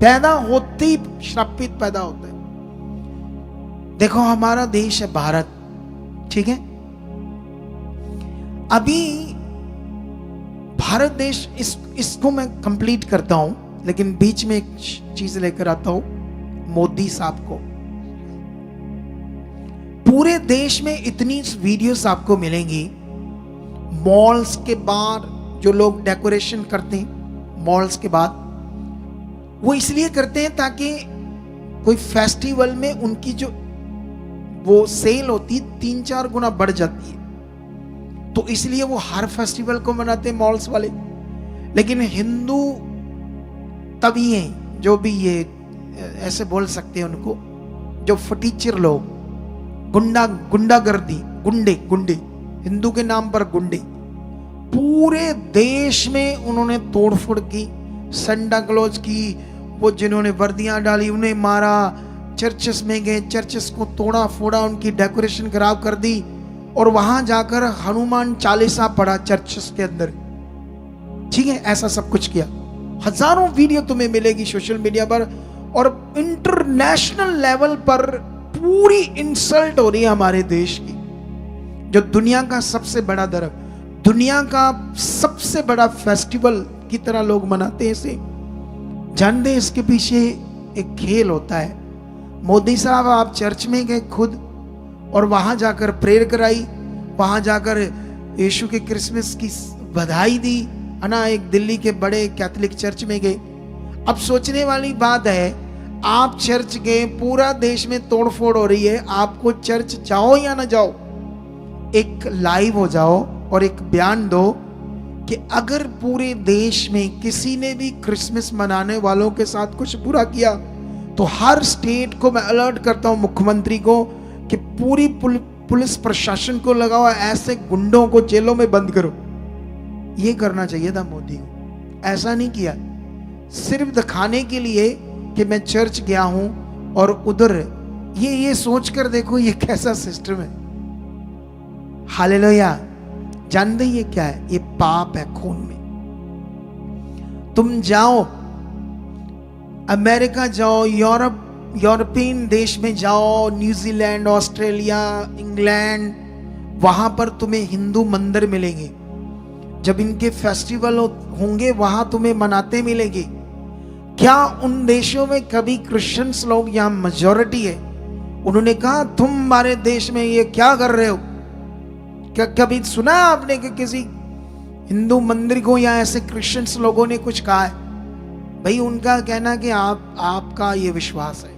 पैदा होते ही श्रापित पैदा होता है। देखो हमारा देश है भारत, ठीक है। अभी भारत देश, इसको मैं कंप्लीट करता हूं, लेकिन बीच में एक चीज लेकर आता हूं। मोदी साहब को, पूरे देश में इतनी वीडियोस आपको मिलेंगी। मॉल्स के बाहर जो लोग डेकोरेशन करते हैं, मॉल्स के बाद, वो इसलिए करते हैं ताकि कोई फेस्टिवल में उनकी जो वो सेल होती 3-4 गुना बढ़ जाती है, तो इसलिए वो हर फेस्टिवल को मनाते हैं मॉल्स वाले। लेकिन हिंदू तभी हैं, जो भी ये ऐसे बोल सकते हैं उनको, जो फटीचर लोग, गुंडागर्दी, गुंडे, हिंदू के नाम पर गुंडे, पूरे देश में उन्होंने तोड़फोड़ की, संता क्लॉज की, वो जिन्होंने वर्दियां डाली उन्हें मारा, चर्चेस में गए, चर्चेस को तोड़ा फोड़ा, उनकी डेकोरेशन खराब कर दी, और वहां जाकर हनुमान चालीसा पढ़ा चर्चेस के अंदर, ठीक है। ऐसा सब कुछ किया। हजारों वीडियो तुम्हें मिलेगी सोशल मीडिया पर, और इंटरनेशनल लेवल पर पूरी इंसल्ट हो रही है हमारे देश की। जो दुनिया का सबसे बड़ा धर्म, दुनिया का सबसे बड़ा फेस्टिवल की तरह लोग मनाते हैं इसे। जानते हैं इसके पीछे एक खेल होता है। मोदी साहब आप चर्च में गए खुद, और वहां जाकर प्रेयर कराई, वहां जाकर यीशु के क्रिसमस की बधाई दी, है ना। एक दिल्ली के बड़े कैथोलिक चर्च में गए। अब सोचने वाली बात है, आप चर्च गए, पूरा देश में तोड़फोड़ हो रही है, आपको चर्च जाओ या ना जाओ, एक लाइव हो जाओ और एक बयान दो कि अगर पूरे देश में किसी ने भी क्रिसमस मनाने वालों के साथ कुछ बुरा किया तो हर स्टेट को मैं अलर्ट करता हूं, मुख्यमंत्री को, कि पूरी पुलिस प्रशासन को लगाओ, ऐसे गुंडों को जेलों में बंद करो। ये करना चाहिए था मोदी को, ऐसा नहीं किया। सिर्फ दिखाने के लिए कि मैं चर्च गया हूं, और उधर ये सोचकर देखो ये कैसा सिस्टम है। हालेलुया। जानते ये क्या है? ये पाप है खून में। तुम जाओ अमेरिका, जाओ यूरोपियन देश में जाओ, न्यूजीलैंड, ऑस्ट्रेलिया, इंग्लैंड, वहां पर तुम्हें हिंदू मंदिर मिलेंगे। जब इनके फेस्टिवल होंगे वहां तुम्हें मनाते मिलेंगे। क्या उन देशों में कभी क्रिश्चियंस लोग, यहां मेजॉरिटी है, उन्होंने कहा तुम हमारे देश में ये क्या कर रहे हो? क्या कभी सुना आपने कि किसी हिंदू मंदिर को या ऐसे क्रिश्चियंस लोगों ने कुछ कहा है? भाई उनका कहना कि आपका ये विश्वास है।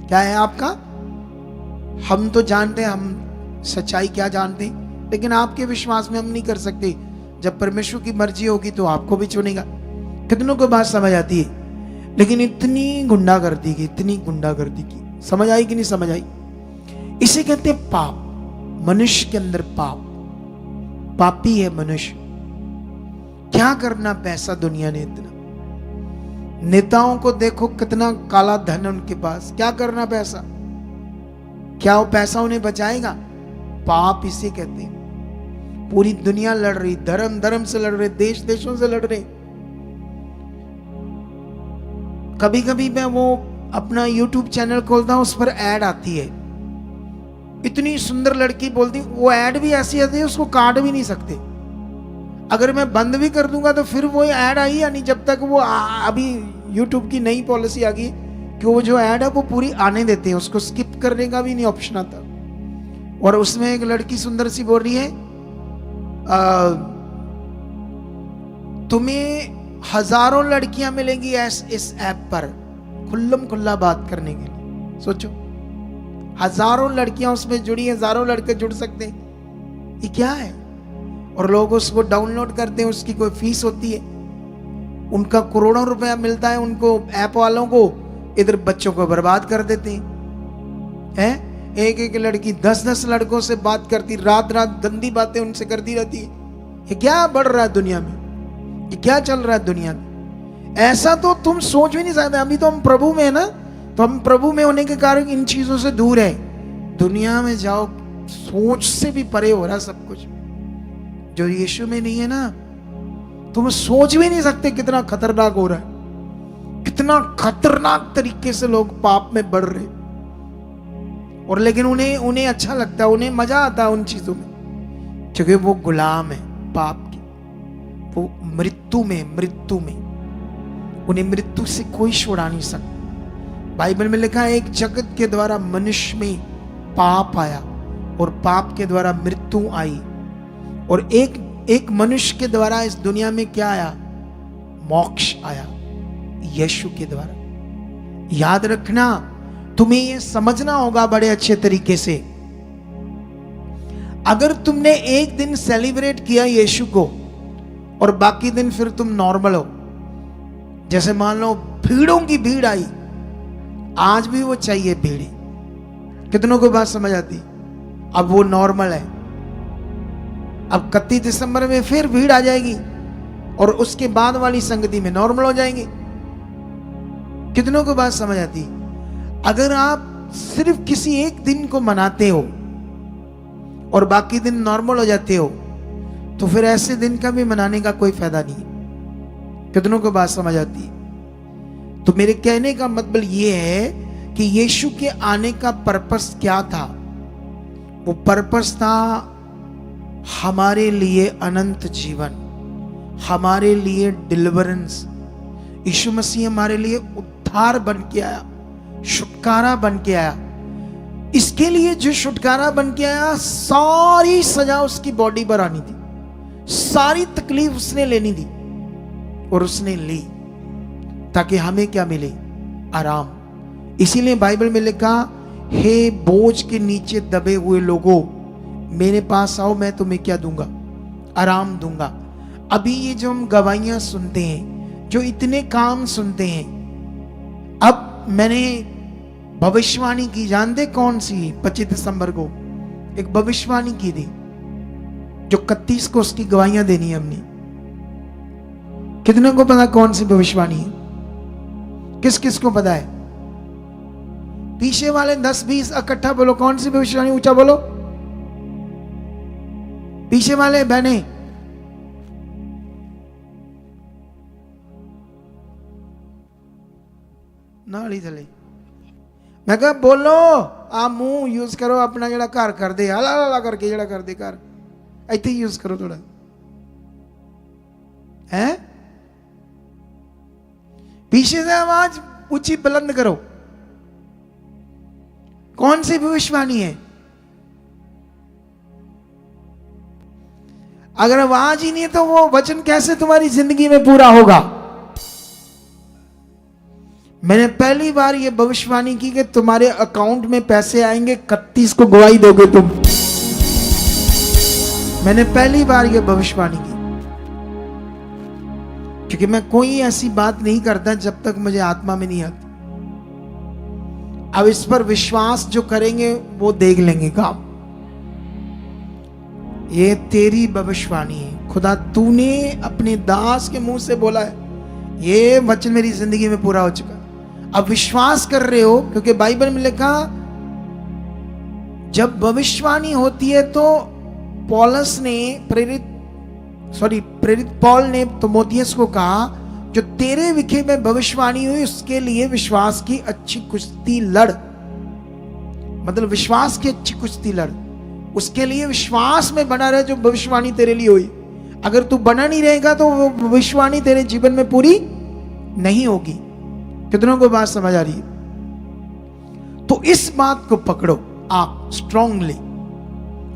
क्या है आपका? हम तो जानते हैं, हम सच्चाई क्या जानते हैं, लेकिन आपके विश्वास में हम नहीं कर सकते। जब परमेश्वर की मर्जी होगी तो आपको भी चुनेगा। कितनों को बात समझ आती है? लेकिन इतनी गुंडागर्दी की, समझ आई कि नहीं समझ आई? इसे कहते हैं पाप। मनुष्य के अंदर पाप, पापी है मनुष्य। क्या करना पैसा दुनिया ने इतना। नेताओं को देखो कितना काला धन है उनके पास, क्या करना पैसा। क्या वो पैसा उन्हें बचाएगा? पाप इसे कहते हैं। पूरी दुनिया लड़ रही, धर्म धर्म से लड़ रहे, देश देशों से लड़ रहे। कभी कभी मैं वो अपना YouTube चैनल खोलता हूं, उस पर ऐड आती है, इतनी सुंदर लड़की बोलती, वो ऐड भी ऐसी आती है उसको काट भी नहीं सकते। अगर मैं बंद भी कर दूंगा तो फिर वो ऐड आई या नहीं, जब तक वो अभी YouTube की नई पॉलिसी आ गई कि वो जो ऐड है वो पूरी आने देते हैं, उसको स्किप करने का भी नहीं ऑप्शन आता। और उसमें एक लड़की सुंदर सी बोल रही है, तुम्हें हजारों लड़कियां मिलेंगी इस ऐप पर खुल्लम खुल्ला बात करने के लिए। सोचो, हजारों लड़कियां उसमें जुड़ी, हजारों लड़के जुड़ सकते हैं, ये क्या है। और लोग उसको डाउनलोड करते हैं, उसकी कोई फीस होती है, उनका करोड़ों रुपया मिलता है उनको, ऐप वालों को। इधर बच्चों को बर्बाद कर देते हैं। एक एक लड़की 10-10 लड़कों से बात करती, रात रात गंदी बातें उनसे करती रहती है। ये क्या बढ़ रहा है दुनिया में, ये क्या चल रहा है दुनिया में। ऐसा तो तुम सोच भी नहीं सकते। अभी तो हम प्रभु में है ना, तो हम प्रभु में होने के कारण इन चीजों से दूर है। दुनिया में जाओ, सोच से भी परे हो रहा सब कुछ। जो यीशु में नहीं है ना, तुम सोच भी नहीं सकते कितना खतरनाक हो रहा है, कितना खतरनाक तरीके से लोग पाप में बढ़ रहे। और लेकिन उन्हें अच्छा लगता है, उन्हें मजा आता है उन चीजों में, क्योंकि वो गुलाम है पाप के। वो मृत्यु में उन्हें मृत्यु से कोई छुड़ा नहीं सकता। बाइबल में लिखा है, एक जगत के द्वारा मनुष्य में पाप आया और पाप के द्वारा मृत्यु आई, और एक मनुष्य के द्वारा इस दुनिया में क्या आया? मोक्ष आया, यीशु के द्वारा। याद रखना, तुम्हें ये समझना होगा बड़े अच्छे तरीके से। अगर तुमने एक दिन सेलिब्रेट किया यीशु को और बाकी दिन फिर तुम नॉर्मल हो, जैसे मान लो भीड़ों की भीड़ आई, आज भी वो चाहिए भीड़। कितनों को बात समझ आती? अब वो नॉर्मल है, अब 31 दिसंबर में फिर भीड़ आ जाएगी और उसके बाद वाली संगति में नॉर्मल हो जाएंगे। कितनों को बात समझ आती? अगर आप सिर्फ किसी एक दिन को मनाते हो और बाकी दिन नॉर्मल हो जाते हो, तो फिर ऐसे दिन का भी मनाने का कोई फायदा नहीं। कितनों को बात समझ आती है? तो मेरे कहने का मतलब ये है कि यीशु के आने का पर्पस क्या था? वो पर्पस था हमारे लिए अनंत जीवन, हमारे लिए डिलीवरेंस। यीशु मसीह हमारे लिए उद्धार बन के आया, छुटकारा बन के आया। इसके लिए जो छुटकारा बन के आया, सारी सजा उसकी बॉडी पर आनी थी, सारी तकलीफ उसने लेनी थी और उसने ली, ताकि हमें क्या मिले? आराम। इसीलिए बाइबल में लिखा, हे बोझ के नीचे दबे हुए लोगों, मेरे पास आओ, मैं तुम्हें क्या दूंगा? आराम दूंगा। अभी ये जो हम गवाहियां सुनते हैं, जो इतने काम सुनते हैं, अब मैंने भविष्यवाणी की, जानते कौन सी? 25 दिसंबर को एक भविष्यवाणी की थी, जो 31 को उसकी गवाहियां देनी है हमने। कितने को पता कौन सी भविष्यवाणी है? किस किस को पता है? पीछे वाले 10-20 इकट्ठा बोलो, कौन सी भविष्यवाणी? ऊंचा बोलो, पीछे वाले बहने। नाली चले, मैं कहा बोलो, आप मुंह यूज करो अपना, जड़ा घर कर दे हला हला करके, जड़ा कर दे घर इतने यूज करो थोड़ा, है? पीछे से आवाज ऊंची बुलंद करो। कौन सी भविष्यवाणी है? अगर आवाज ही नहीं है तो वो वचन कैसे तुम्हारी जिंदगी में पूरा होगा? मैंने पहली बार ये भविष्यवाणी की कि तुम्हारे अकाउंट में पैसे आएंगे, 31 को गवाही दोगे तुम। मैंने पहली बार ये भविष्यवाणी की, क्योंकि मैं कोई ऐसी बात नहीं करता जब तक मुझे आत्मा में नहीं आती। अब इस पर विश्वास जो करेंगे वो देख लेंगे काम। ये तेरी भविष्यवाणी है खुदा, तूने अपने दास के मुंह से बोला है, ये वचन मेरी जिंदगी में पूरा हो चुका। अब विश्वास कर रहे हो, क्योंकि बाइबल में लिखा जब भविष्यवाणी होती है तो प्रेरित पॉल ने तिमोथियस को कहा, जो तेरे विषय में भविष्यवाणी हुई उसके लिए विश्वास की अच्छी कुश्ती लड़। मतलब विश्वास की अच्छी कुश्ती लड़, उसके लिए विश्वास में बना रहे जो भविष्यवाणी तेरे लिए हुई। अगर तू बना नहीं रहेगा तो वो भविष्यवाणी तेरे जीवन में पूरी नहीं होगी। कितनों को बात समझ आ रही है? तो इस बात को पकड़ो आप स्ट्रांगली।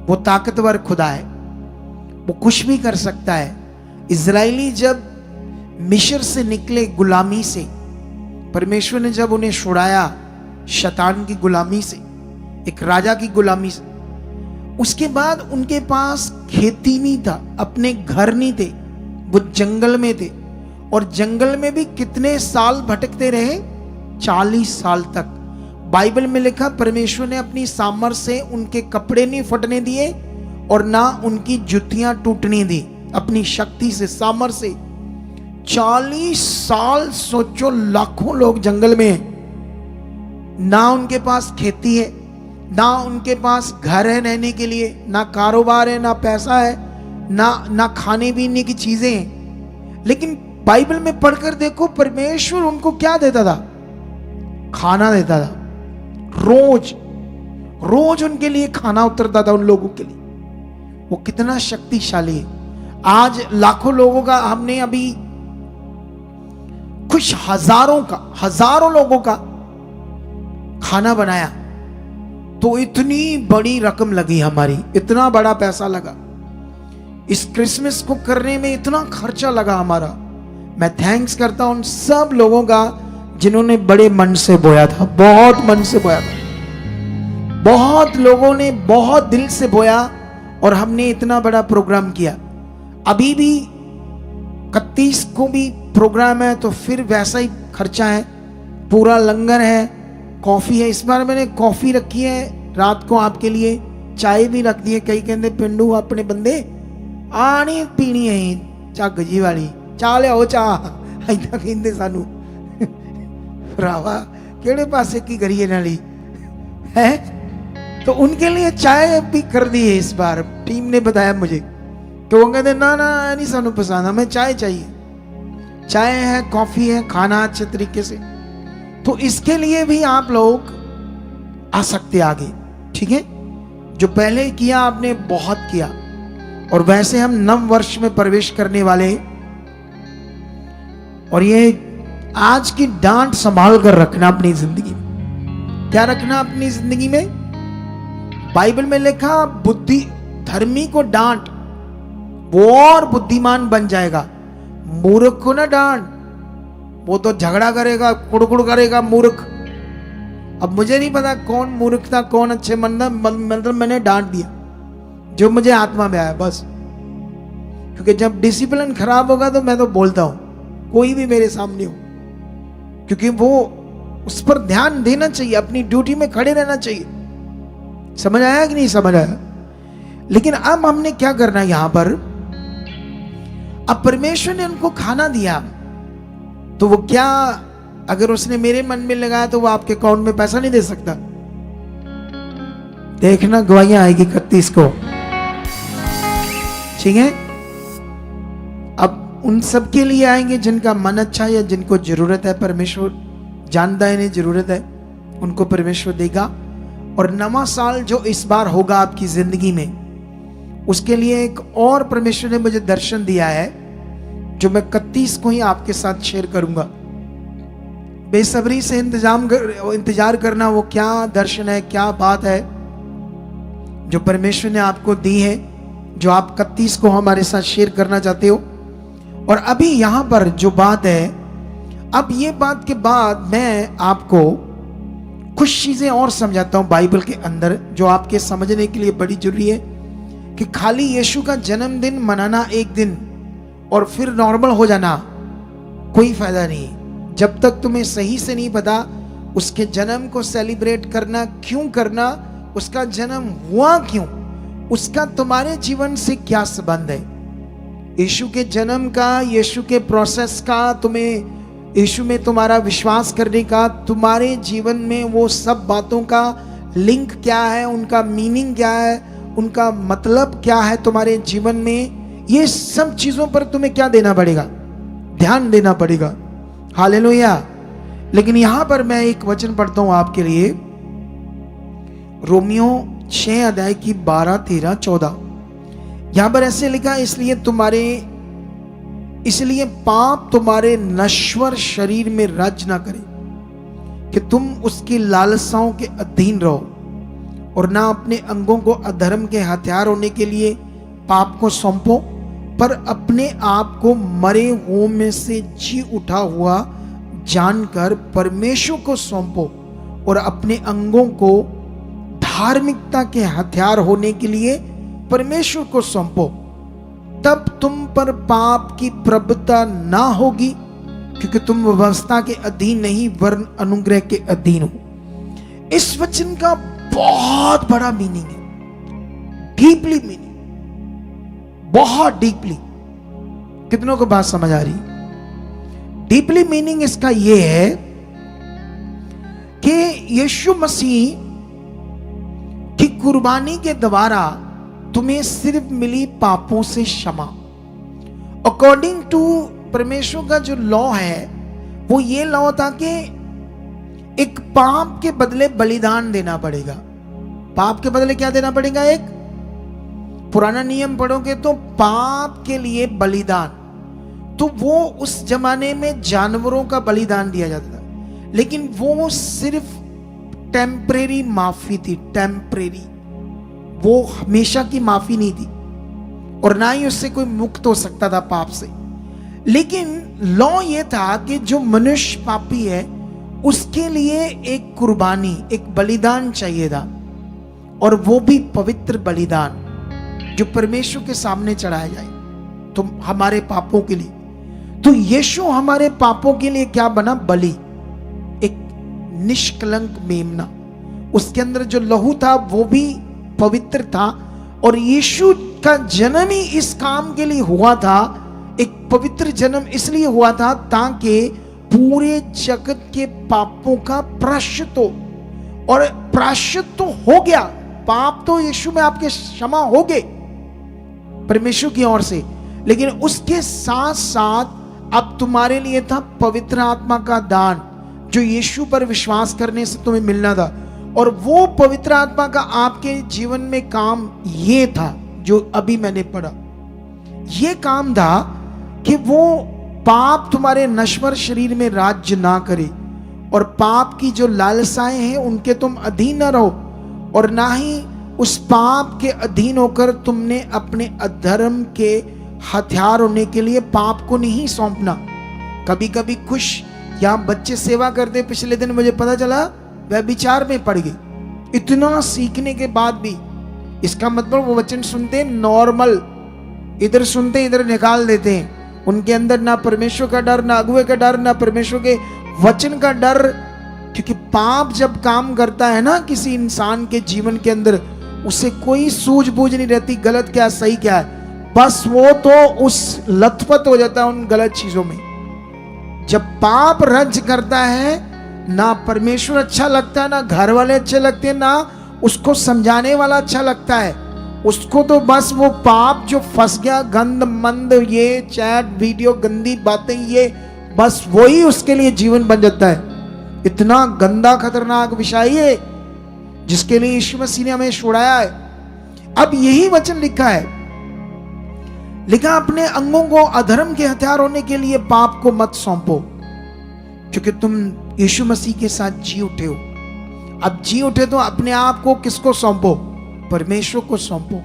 वो ताकतवर खुदा है, वो कुछ भी कर सकता है। इजरायली जब मिस्र से निकले गुलामी से, परमेश्वर ने जब उन्हें छुड़ाया शैतान की गुलामी से, एक राजा की गुलामी से, उसके बाद उनके पास खेती नहीं था, अपने घर नहीं थे, वो जंगल में थे। और जंगल में भी कितने साल भटकते रहे? 40 साल तक। बाइबल में लिखा परमेश्वर ने अपनी सामर्थ से उनके कपड़े नहीं फटने दिए और ना उनकी जुतियां टूटने दी, अपनी शक्ति से, सामर्थ से। 40 साल सोचो, लाखों लोग जंगल में हैं, ना उनके पास खेती है, ना उनके पास घर है रहने के लिए, ना कारोबार है, ना पैसा है, ना खाने पीने की चीजें हैं। लेकिन बाइबल में पढ़कर देखो, परमेश्वर उनको क्या देता था? खाना देता था। रोज रोज उनके लिए खाना उतरता था उन लोगों के लिए। वो कितना शक्तिशाली है। आज लाखों लोगों का, हमने अभी कुछ हजारों लोगों का खाना बनाया तो इतनी बड़ी रकम लगी हमारी, इतना बड़ा पैसा लगा। इस क्रिसमस को करने में इतना खर्चा लगा हमारा। मैं थैंक्स करता हूं उन सब लोगों का जिन्होंने बड़े मन से बोया था, बहुत मन से बोया था। बहुत लोगों ने बहुत दिल से बोया और हमने इतना बड़ा प्रोग्राम किया। अभी भी 31 को भी प्रोग्राम है तो फिर वैसा ही खर्चा है, पूरा लंगर है, कॉफी है। इस बार मैंने कॉफी रखी है रात को आपके लिए, चाय भी रख दी है। कई कहते पिंडू अपने बंदे आनी पीनी है झग जी वाली, चाह लियाओ चाह, ऐसा कहते सानू। भरावा केड़े पासे की करिए नाली है। तो उनके लिए चाय भी कर दी है इस बार, टीम ने बताया मुझे। तो वो कहते ना नहीं सानू पसंद, हमें चाय चाहिए। चाय है, कॉफी है, खाना अच्छे तरीके से। तो इसके लिए भी आप लोग आ सकते आगे, ठीक है? जो पहले किया आपने बहुत किया। और वैसे हम नव वर्ष में प्रवेश करने वाले, और ये आज की डांट संभाल कर रखना अपनी जिंदगी में। क्या रखना अपनी जिंदगी में? बाइबल में लिखा बुद्धि धर्मी को डांट, वो और बुद्धिमान बन जाएगा। मूर्ख को ना डांट, वो तो झगड़ा करेगा, कुड़कुड़ करेगा मूर्ख। अब मुझे नहीं पता कौन मूर्ख था कौन अच्छे मन था, मतलब मैंने डांट दिया जो मुझे आत्मा में आया बस। क्योंकि जब डिसिप्लिन खराब होगा तो मैं तो बोलता हूं, कोई भी मेरे सामने हो, क्योंकि वो उस पर ध्यान देना चाहिए, अपनी ड्यूटी में खड़े रहना चाहिए। समझ आया कि नहीं समझ आया? लेकिन अब हमने क्या करना है यहां पर? अब परमेश्वर ने उनको खाना दिया तो वो क्या, अगर उसने मेरे मन में लगाया तो वो आपके अकाउंट में पैसा नहीं दे सकता? देखना गवाहियां आएगी 31 को, ठीक है? अब उन सब के लिए आएंगे जिनका मन अच्छा है या जिनको जरूरत है, परमेश्वर जानता है इन्हें जरूरत है, उनको परमेश्वर देगा। और नवा साल जो इस बार होगा आपकी जिंदगी में, उसके लिए एक और परमेश्वर ने मुझे दर्शन दिया है जो मैं 31 को ही आपके साथ शेयर करूंगा। बेसब्री से इंतजार करना, वो क्या दर्शन है, क्या बात है जो परमेश्वर ने आपको दी है, जो आप 31 को हमारे साथ शेयर करना चाहते हो। और अभी यहां पर जो बात है, अब ये बात के बाद मैं आपको कुछ चीजें और समझाता हूं बाइबल के अंदर जो आपके समझने के लिए बड़ी जरूरी है। कि खाली यीशु का जन्मदिन मनाना एक दिन और फिर नॉर्मल हो जाना कोई फायदा नहीं। जब तक तुम्हें सही से नहीं पता उसके जन्म को सेलिब्रेट करना क्यों करना, उसका जन्म हुआ क्यों, उसका तुम्हारे जीवन से क्या संबंध है। यीशु के जन्म का, यीशु के प्रोसेस का, तुम्हें यीशु में तुम्हारा विश्वास करने का, तुम्हारे जीवन में वो सब बातों का लिंक क्या है, उनका मीनिंग क्या है, उनका मतलब क्या है तुम्हारे जीवन में, ये सब चीजों पर तुम्हें क्या देना पड़ेगा, ध्यान देना पड़ेगा। हालेलुया। लेकिन यहां पर मैं एक वचन पढ़ता हूं आपके लिए, रोमियो 6 अध्याय की 12, 13, 14। यहां पर ऐसे लिखा, इसलिए पाप तुम्हारे नश्वर शरीर में राज ना करे कि तुम उसकी लालसाओं के अधीन रहो, और ना अपने अंगों को अधर्म के हथियार होने के लिए पाप को सौंपो, पर अपने आप को मरे हुओं में से जी उठा हुआ जानकर परमेश्वर को सौंपो, और अपने अंगों को धार्मिकता के हथियार होने के लिए परमेश्वर को सौंपो। तब तुम पर पाप की प्रबलता ना होगी, क्योंकि तुम व्यवस्था के अधीन नहीं वरन अनुग्रह के अधीन हो। इस वचन का बहुत बड़ा मीनिंग है, डीपली मीनिंग, बहुत डीपली। कितनों को बात समझ आ रही? डीपली मीनिंग इसका यह है कि यीशु मसीह की कुर्बानी के द्वारा तुम्हें सिर्फ मिली पापों से क्षमा। अकॉर्डिंग टू परमेश्वर का जो लॉ है, वो ये लॉ था कि एक पाप के बदले बलिदान देना पड़ेगा। पाप के बदले क्या देना पड़ेगा? एक पुराना नियम पढ़ोगे तो पाप के लिए बलिदान, तो वो उस जमाने में जानवरों का बलिदान दिया जाता था, लेकिन वो सिर्फ टेम्परेरी माफी थी, टेम्परेरी। वो हमेशा की माफी नहीं थी, और ना ही उससे कोई मुक्त हो सकता था पाप से। लेकिन लॉ ये था कि जो मनुष्य पापी है उसके लिए एक कुर्बानी, एक बलिदान चाहिए था, और वो भी पवित्र बलिदान जो परमेश्वर के सामने चढ़ाया जाए, तो हमारे पापों के लिए। तो यीशु हमारे पापों के लिए क्या बना? बलि, एक निष्कलंक मेमना। उसके अंदर जो लहू था वो भी पवित्र था, और यीशु का जन्म ही इस काम के लिए हुआ था। एक पवित्र जन्म इसलिए हुआ था ताकि पूरे जगत के पापों का प्रायश्चित हो, और प्रायश्चित तो हो गया, पाप तो यीशु में आपके क्षमा हो गए परमेश्वर की ओर से, लेकिन उसके साथ साथ अब तुम्हारे लिए था पवित्र आत्मा का दान, जो यीशु पर विश्वास करने से तुम्हें मिलना था। और वो पवित्र आत्मा का आपके जीवन में काम ये था जो अभी मैंने पढ़ा। ये काम था कि वो पाप तुम्हारे नश्वर शरीर में राज्य ना करे, और पाप की जो लालसाएं हैं उनके तुम अधीन ना रहो, और ना ही उस पाप के अधीन होकर तुमने अपने अधर्म के हथियार होने के लिए पाप को नहीं सौंपना। कभी कभी खुश यहाँ बच्चे सेवा करते, पिछले दिन मुझे पता चला वह विचार में पड़ गई, इतना सीखने के बाद भी। इसका मतलब वो वचन सुनते नॉर्मल, इधर सुनते इधर निकाल देते हैं। उनके अंदर ना परमेश्वर का डर, ना अगुवे का डर, ना परमेश्वर के वचन का डर। क्योंकि पाप जब काम करता है ना किसी इंसान के जीवन के अंदर, उसे कोई सूझबूझ नहीं रहती गलत क्या सही क्या है, बस वो तो उस लथपथ हो जाता है उन गलत चीजों में। जब पाप रज करता है, ना परमेश्वर अच्छा लगता है, ना घर वाले अच्छे लगते हैं, ना उसको समझाने वाला अच्छा लगता है। उसको तो बस वो पाप जो फंस गया, गंद मंद, ये चैट वीडियो, गंदी बातें, ये बस वही उसके लिए जीवन बन जाता है। इतना गंदा खतरनाक विषय है जिसके लिए यीशु मसीह ने हमें छुड़ाया है। अब यही वचन लिखा है, लिखा अपने अंगों को अधर्म के हथियार होने के लिए पाप को मत सौंपो, क्योंकि तुम यीशु मसीह के साथ जी उठे हो। अब जी उठे तो अपने आप को किसको सौंपो? परमेश्वर को सौंपो।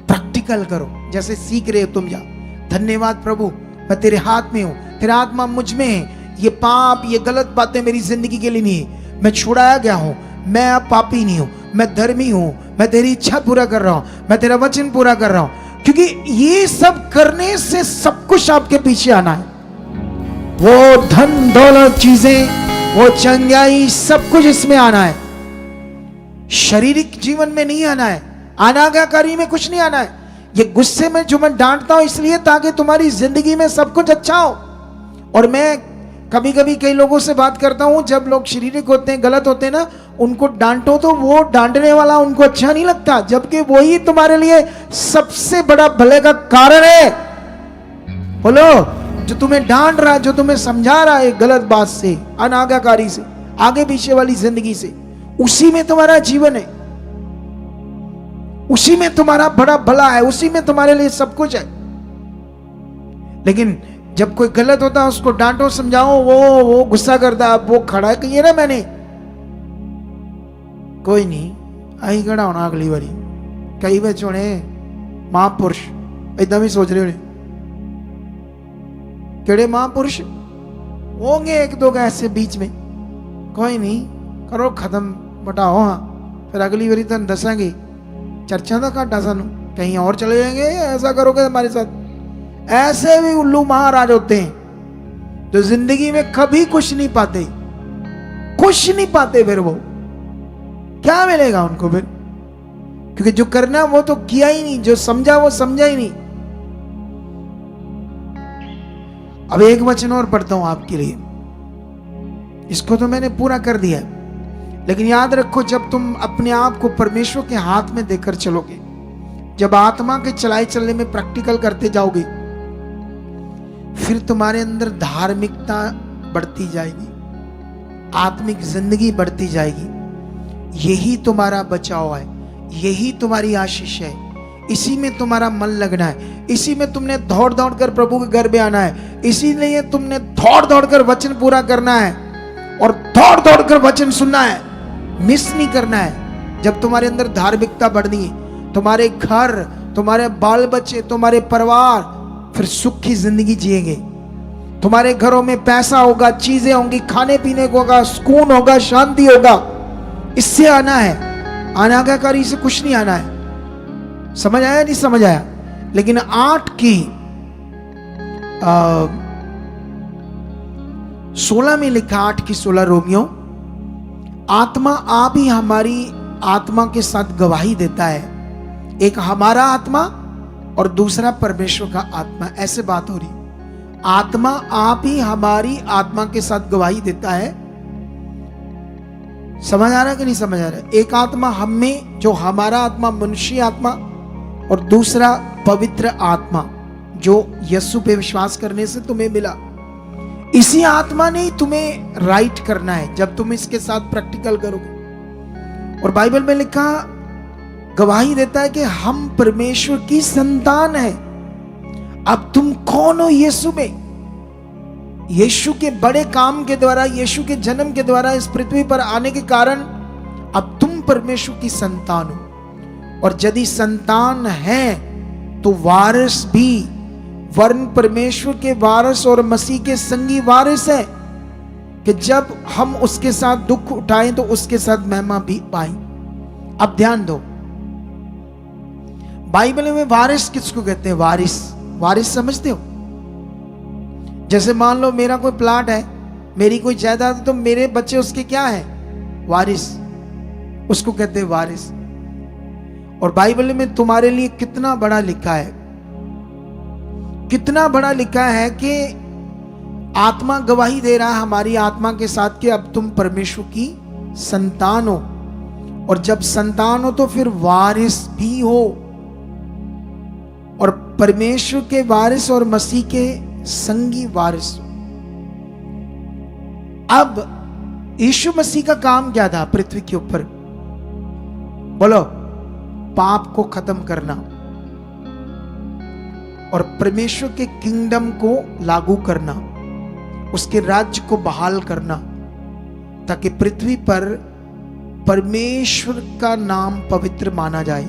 प्रैक्टिकल करो, जैसे सीख रहे हो तुम। जा धन्यवाद प्रभु, मैं तेरे हाथ में हूं, तेरा आत्मा मुझ में है। ये पाप, ये गलत बातें मेरी जिंदगी के लिए नहीं है। मैं छुड़ाया गया हूं, मैं अब पापी नहीं हूं, मैं धर्मी हूं, मैं तेरी इच्छा पूरा कर रहा हूं, मैं तेरा वचन पूरा कर रहा हूं। क्योंकि ये सब करने से सब कुछ आपके पीछे आना है। वो धन दौलत चीजें, वो चंगाई, सब कुछ इसमें आना है। शारीरिक जीवन में नहीं आना है, अनाज्ञाकारी में कुछ नहीं आना है। ये गुस्से में जो मैं डांटता हूं इसलिए ताकि तुम्हारी जिंदगी में सब कुछ अच्छा हो। और मैं कभी कभी कई लोगों से बात करता हूं, जब लोग शारीरिक होते हैं, गलत होते हैं ना, उनको डांटो तो वो डांटने वाला उनको अच्छा नहीं लगता, जबकि वही तुम्हारे लिए सबसे बड़ा भले का कारण है। बोलो, जो तुम्हें डांट रहा है, जो तुम्हें समझा रहा है गलत बात से, अनाज्ञाकारी से, आगे पीछे वाली जिंदगी से, उसी में तुम्हारा जीवन है, उसी में तुम्हारा बड़ा भला है, उसी में तुम्हारे लिए सब कुछ है। लेकिन जब कोई गलत होता है उसको डांटो, समझाओ, वो गुस्सा करता है, वो खड़ा है कहिए ना मैंने, कोई नहीं आई खड़ा होना अगली बारी। कई बच्चों ने महापुरुष इतना भी सोच रहे हो, केड़े महापुरुष होंगे एक दो ऐसे बीच में, कोई नहीं करो खत्म बटाओ, हाँ फिर अगली बारी तो दसांगे, चर्चा का घाटा सानू, कहीं और चले जाएंगे, ऐसा करोगे हमारे साथ। ऐसे भी उल्लू महाराज होते हैं जो जिंदगी में कभी कुछ नहीं पाते, कुछ नहीं पाते, फिर वो क्या मिलेगा उनको फिर, क्योंकि जो करना वो तो किया ही नहीं, जो समझा वो समझा ही नहीं। अब एक वचन और पढ़ता हूं आपके लिए, इसको तो मैंने पूरा कर दिया है, लेकिन याद रखो जब तुम अपने आप को परमेश्वर के हाथ में देकर चलोगे, जब आत्मा के चलाए चलने में प्रैक्टिकल करते जाओगे, फिर तुम्हारे अंदर धार्मिकता बढ़ती जाएगी, आत्मिक जिंदगी बढ़ती जाएगी। यही तुम्हारा बचाव है, यही तुम्हारी आशीष है, इसी में तुम्हारा मन लगना है, इसी में तुमने दौड़ दौड़ कर प्रभु के घर में आना है, इसीलिए तुमने दौड़ दौड़ कर वचन पूरा करना है और दौड़ दौड़ कर वचन सुनना है, मिस नहीं करना है। जब तुम्हारे अंदर धार्मिकता बढ़नी है, तुम्हारे घर, तुम्हारे बाल बच्चे, तुम्हारे परिवार फिर सुख की जिंदगी जिएंगे। तुम्हारे घरों में पैसा होगा, चीजें होंगी, खाने पीने को होगा, सुकून होगा, शांति होगा। इससे आना है, अनाज्ञाकारी से कुछ नहीं आना है। समझ आया नहीं समझ आया? लेकिन 8 की 16 में लिखा, 8 की 16 रोमियो, आत्मा आप ही हमारी आत्मा के साथ गवाही देता है, एक हमारा आत्मा और दूसरा परमेश्वर का आत्मा। ऐसे बात हो रही, आत्मा आप ही हमारी आत्मा के साथ गवाही देता है। समझ आ रहा है कि नहीं समझ आ रहा है? एक आत्मा हम में, जो हमारा आत्मा मनुष्य आत्मा, और दूसरा पवित्र आत्मा जो यीशु पे विश्वास करने से तुम्हें मिला। इसी आत्मा ने तुम्हें राइट करना है जब तुम इसके साथ प्रैक्टिकल करोगे। और बाइबल में लिखा, गवाही देता है कि हम परमेश्वर की संतान है। अब तुम कौन हो यीशु में? यीशु के बड़े काम के द्वारा, यीशु के जन्म के द्वारा इस पृथ्वी पर आने के कारण अब तुम परमेश्वर की संतान हो। और यदि संतान है तो वारिस भी, वरन परमेश्वर के वारिस और मसीह के संगी वारिस है, कि जब हम उसके साथ दुख उठाएं तो उसके साथ महिमा भी पाएं। अब ध्यान दो, बाइबल में वारिस किसको कहते हैं? वारिस, वारिस समझते हो? जैसे मान लो मेरा कोई प्लाट है, मेरी कोई जायदाद है, तो मेरे बच्चे उसके क्या है? वारिस, उसको कहते हैं वारिस। और बाइबल में तुम्हारे लिए कितना बड़ा लिखा है, कितना बड़ा लिखा है कि आत्मा गवाही दे रहा है हमारी आत्मा के साथ कि अब तुम परमेश्वर की संतान हो। और जब संतान हो तो फिर वारिस भी हो, और परमेश्वर के वारिस और मसीह के संगी वारिस। अब यीशु मसीह का काम क्या था पृथ्वी के ऊपर? बोलो, पाप को खत्म करना और परमेश्वर के किंगडम को लागू करना, उसके राज्य को बहाल करना, ताकि पृथ्वी पर परमेश्वर का नाम पवित्र माना जाए,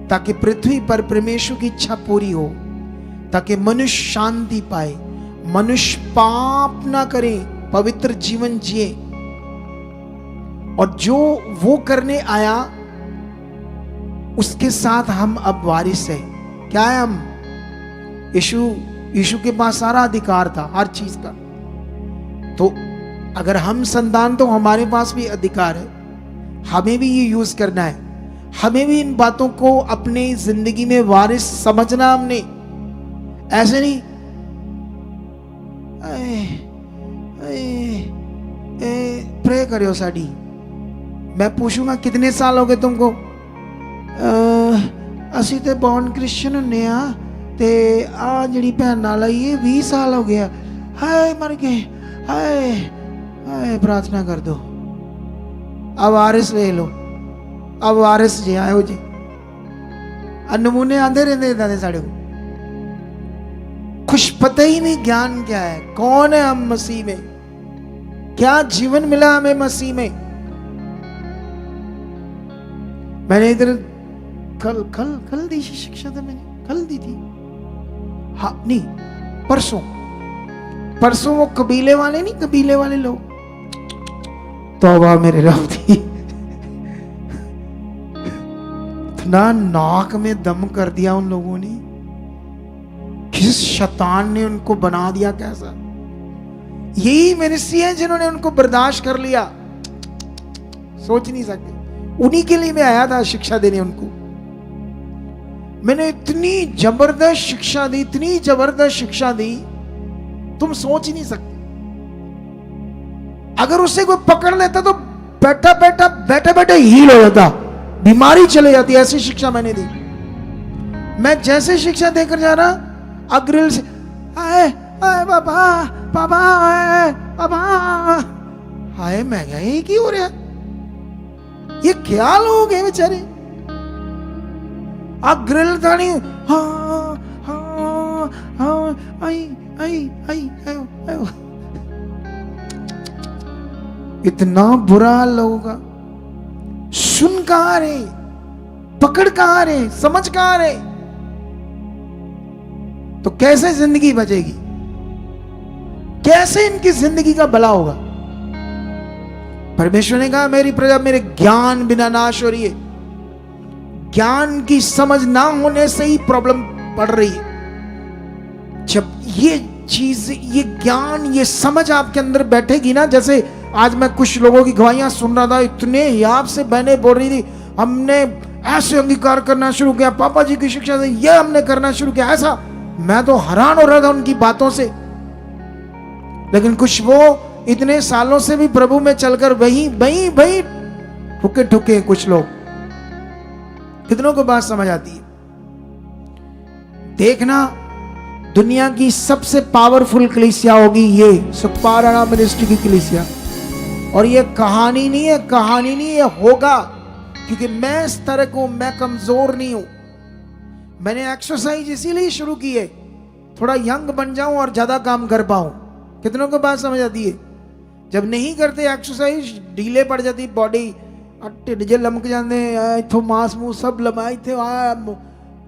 ताकि पृथ्वी पर परमेश्वर की इच्छा पूरी हो, ताकि मनुष्य शांति पाए, मनुष्य पाप ना करे, पवित्र जीवन जिए। और जो वो करने आया उसके साथ हम अब वारिस है। क्या है हम? यीशु के पास सारा अधिकार था हर चीज का। तो अगर हम संतान तो हमारे पास भी अधिकार है, हमें भी ये यूज करना है, हमें भी इन बातों को अपनी जिंदगी में वारिस समझना। हमने ऐसे नहीं प्रे करो साड़ी, मैं पूछूंगा कितने साल हो गए तुमको, असी ते बॉर्न क्रिश्चियन होने आ ते आ जड़ी भैन नाल आई है 20 साल हो गया, हाय मर गए, हाय हाय प्रार्थना कर दो। अब वारिस ले लो, अब वारिस जे आयो जी नमूने आते रहते इदा दे साढ़े को, कुछ पता ही नहीं ज्ञान क्या है, कौन है हम मसीह में, क्या जीवन मिला हमें मसीह में। मैंने इधर कल दी शिक्षा था, मैंने कल दी थी, हाँ नहीं परसों वो कबीले वाले नहीं, कबीले वाले लोग, तौबा मेरे रब दी, इतना नाक में दम कर दिया उन लोगों ने, किस शैतान ने उनको बना दिया कैसा। यही मिनिस्ट्री है जिन्होंने उनको बर्दाश्त कर लिया, सोच नहीं सकते। उन्हीं के लिए मैं आया था शिक्षा देने उनको। मैंने इतनी जबरदस्त शिक्षा दी, इतनी जबरदस्त शिक्षा दी, तुम सोच ही नहीं सकते। अगर उसे कोई पकड़ लेता तो बैठा हील हो जाता, बीमारी चले जाती, ऐसी शिक्षा मैंने दी। मैं जैसे शिक्षा देकर जा रहा, अग्रिल से आए आए बाबा बाबा आए बाबा आए, मैं क्या ये की हो रहा, ये क्या लोग हैं बेचारे। अग्रिल था नहीं, हाँ हाँ हाँ आई आई आई आयो आयो, इतना बुरा लोगों का। सुन कहां रहे, पकड़ कहां रहे, समझ कहां रहे, तो कैसे जिंदगी बचेगी, कैसे इनकी जिंदगी का भला होगा। परमेश्वर ने कहा मेरी प्रजा मेरे ज्ञान बिना नाश हो रही है। ज्ञान की समझ ना होने से ही प्रॉब्लम पड़ रही है। जब ये चीज, ये ज्ञान, ये समझ आपके अंदर बैठेगी ना, जैसे आज मैं कुछ लोगों की गवाहियां सुन रहा था, इतने याद से बहनें बोल रही थी, हमने ऐसे अंगीकार करना शुरू किया, पापा जी की शिक्षा से ये हमने करना शुरू किया, ऐसा। मैं तो हैरान हो रहा था उनकी बातों से। लेकिन कुछ वो इतने सालों से भी प्रभु में चलकर वही ठुके ठुके, कुछ लोग, कितनों को बात समझ आती है। देखना दुनिया की सबसे पावरफुल कलीसिया होगी ये सुखपारायण मिनिस्ट्री की कलीसिया। और ये कहानी नहीं है, कहानी नहीं है, होगा। क्योंकि मैं इस तरह को, मैं कमजोर नहीं हूं। मैंने एक्सरसाइज इसीलिए शुरू की है, थोड़ा यंग बन जाऊं और ज्यादा काम कर पाऊं। कितनों को बात समझ आती है। जब नहीं करते एक्सरसाइज, ढीले पड़ जाती बॉडी, ढिड जे लमक जाते, इथों मांस मुंह सब लमाई थे।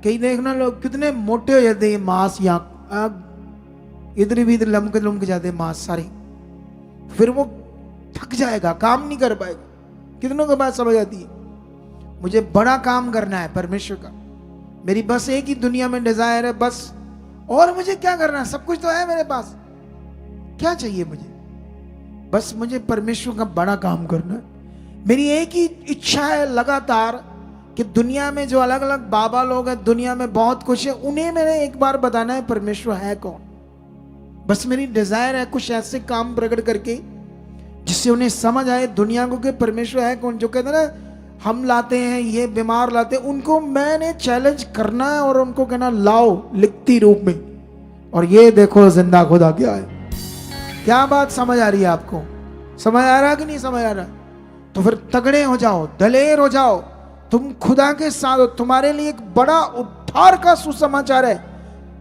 कई देखना लोग कितने मोटे हो जाते हैं, मांस यहाँ इधर भी इधर लमक जाते मांस सारे, फिर वो थक जाएगा, काम नहीं कर पाएगा। कितनों को बात समझ आती है। मुझे बड़ा काम करना है परमेश्वर का, मेरी बस एक ही दुनिया में डिजायर है बस। और मुझे क्या करना है, सब कुछ तो है मेरे पास, क्या चाहिए मुझे, बस मुझे परमेश्वर का बड़ा काम करना है। मेरी एक ही इच्छा है लगातार कि दुनिया में जो अलग अलग बाबा लोग हैं, दुनिया में बहुत कुछ है, उन्हें मैंने एक बार बताना है परमेश्वर है कौन। बस मेरी डिजायर है कुछ ऐसे काम प्रकट करके जिससे उन्हें समझ आए दुनिया को कि परमेश्वर है कौन। जो कहते हैं ना हम लाते हैं, ये बीमार लाते हैं, उनको मैंने चैलेंज करना है और उनको कहना लाओ लिखती रूप में, और ये देखो जिंदा खुदा क्या है। क्या बात समझ आ रही है आपको, समझ आ रहा है कि नहीं समझ आ रहा? तो फिर तगड़े हो जाओ, दलेर हो जाओ, तुम खुदा के साथ हो। तुम्हारे लिए एक बड़ा उद्धार का सुसमाचार है।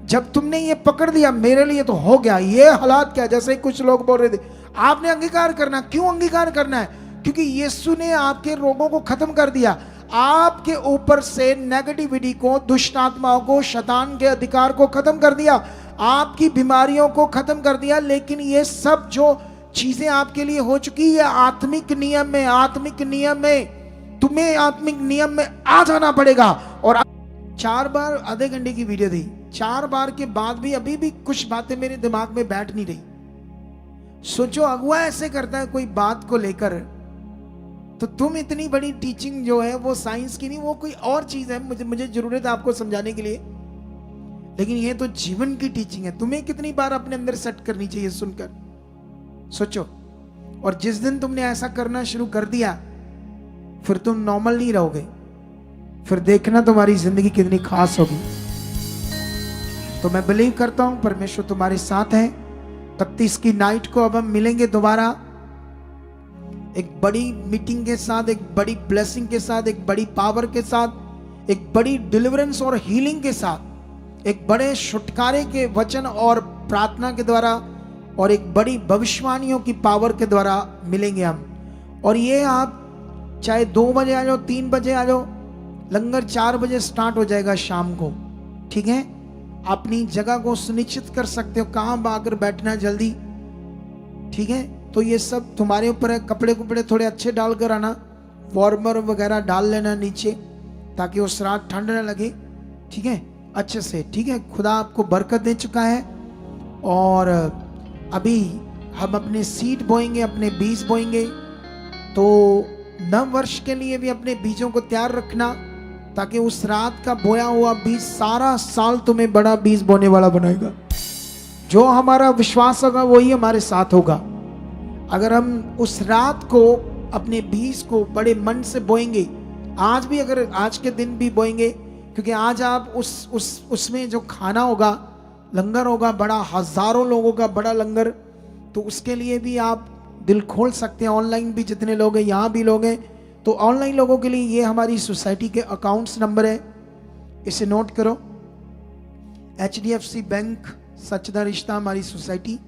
जब तुमने ये पकड़ दिया, मेरे लिए तो हो गया। ये हालात क्या, जैसे कुछ लोग बोल रहे थे, आपने अंगीकार करना। क्यों अंगीकार करना है? क्योंकि यीशु ने आपके रोगों को खत्म कर दिया, आपके ऊपर से नेगेटिविटी को, दुष्ट आत्माओं को, शैतान के अधिकार को खत्म कर दिया, आपकी बीमारियों को खत्म कर दिया। लेकिन ये सब जो चीजें आपके लिए हो चुकी है आत्मिक नियम में, आत्मिक नियम में तुम्हें आत्मिक नियम में आ जाना पड़ेगा। और 4 बार आधे घंटे की वीडियो थी, 4 बार के बाद भी अभी भी कुछ बातें मेरे दिमाग में बैठ नहीं रही। सोचो अगुआ ऐसे करता है कोई बात को लेकर, तो तुम इतनी बड़ी टीचिंग जो है वो साइंस की नहीं, वो कोई और चीज है, मुझे जरूरत है आपको समझाने के लिए, लेकिन ये तो जीवन की टीचिंग है। तुम्हें कितनी बार अपने अंदर सेट करनी चाहिए सुनकर, सोचो। और जिस दिन तुमने ऐसा करना शुरू कर दिया, फिर तुम नॉर्मल नहीं रहोगे, फिर देखना तुम्हारी जिंदगी कितनी खास होगी। तो मैं बिलीव करता हूं परमेश्वर तुम्हारे साथ है। 31 की नाइट को अब हम मिलेंगे दोबारा, एक बड़ी मीटिंग के साथ, एक बड़ी ब्लेसिंग के साथ, एक बड़ी पावर के साथ, एक बड़ी डिलीवरेंस और हीलिंग के साथ, एक बड़े छुटकारे के वचन और प्रार्थना के द्वारा, और एक बड़ी भविष्यवाणियों की पावर के द्वारा मिलेंगे हम। और ये आप चाहे 2 बजे आ जाओ, 3 बजे आ जाओ, लंगर 4 बजे स्टार्ट हो जाएगा शाम को, ठीक है। अपनी जगह को सुनिश्चित कर सकते हो कहाँ आकर बैठना है जल्दी, ठीक है। तो ये सब तुम्हारे ऊपर है। कपड़े थोड़े अच्छे डालकर आना, वार्मर वगैरह डाल लेना नीचे, ताकि उस रात ठंड न लगे, ठीक है, अच्छे से, ठीक है। खुदा आपको बरकत दे चुका है। और अभी हम अपने सीड बोएंगे, अपने बीज बोएंगे। तो नव वर्ष के लिए भी अपने बीजों को तैयार रखना, ताकि उस रात का बोया हुआ बीज सारा साल तुम्हें बड़ा बीज बोने वाला बनाएगा। जो हमारा विश्वास होगा वही हमारे साथ होगा। अगर हम उस रात को अपने बीज को बड़े मन से बोएंगे, आज भी, अगर आज के दिन भी बोएंगे, क्योंकि आज आप उसमें जो खाना होगा, लंगर होगा, बड़ा हजारों लोगों का बड़ा लंगर, तो उसके लिए भी आप दिल खोल सकते हैं। ऑनलाइन भी जितने लोग हैं, यहाँ भी लोग हैं, तो ऑनलाइन लोगों के लिए ये हमारी सोसाइटी के अकाउंट्स नंबर है, इसे नोट करो। HDFC बैंक सच्चा रिश्ता हमारी सोसाइटी,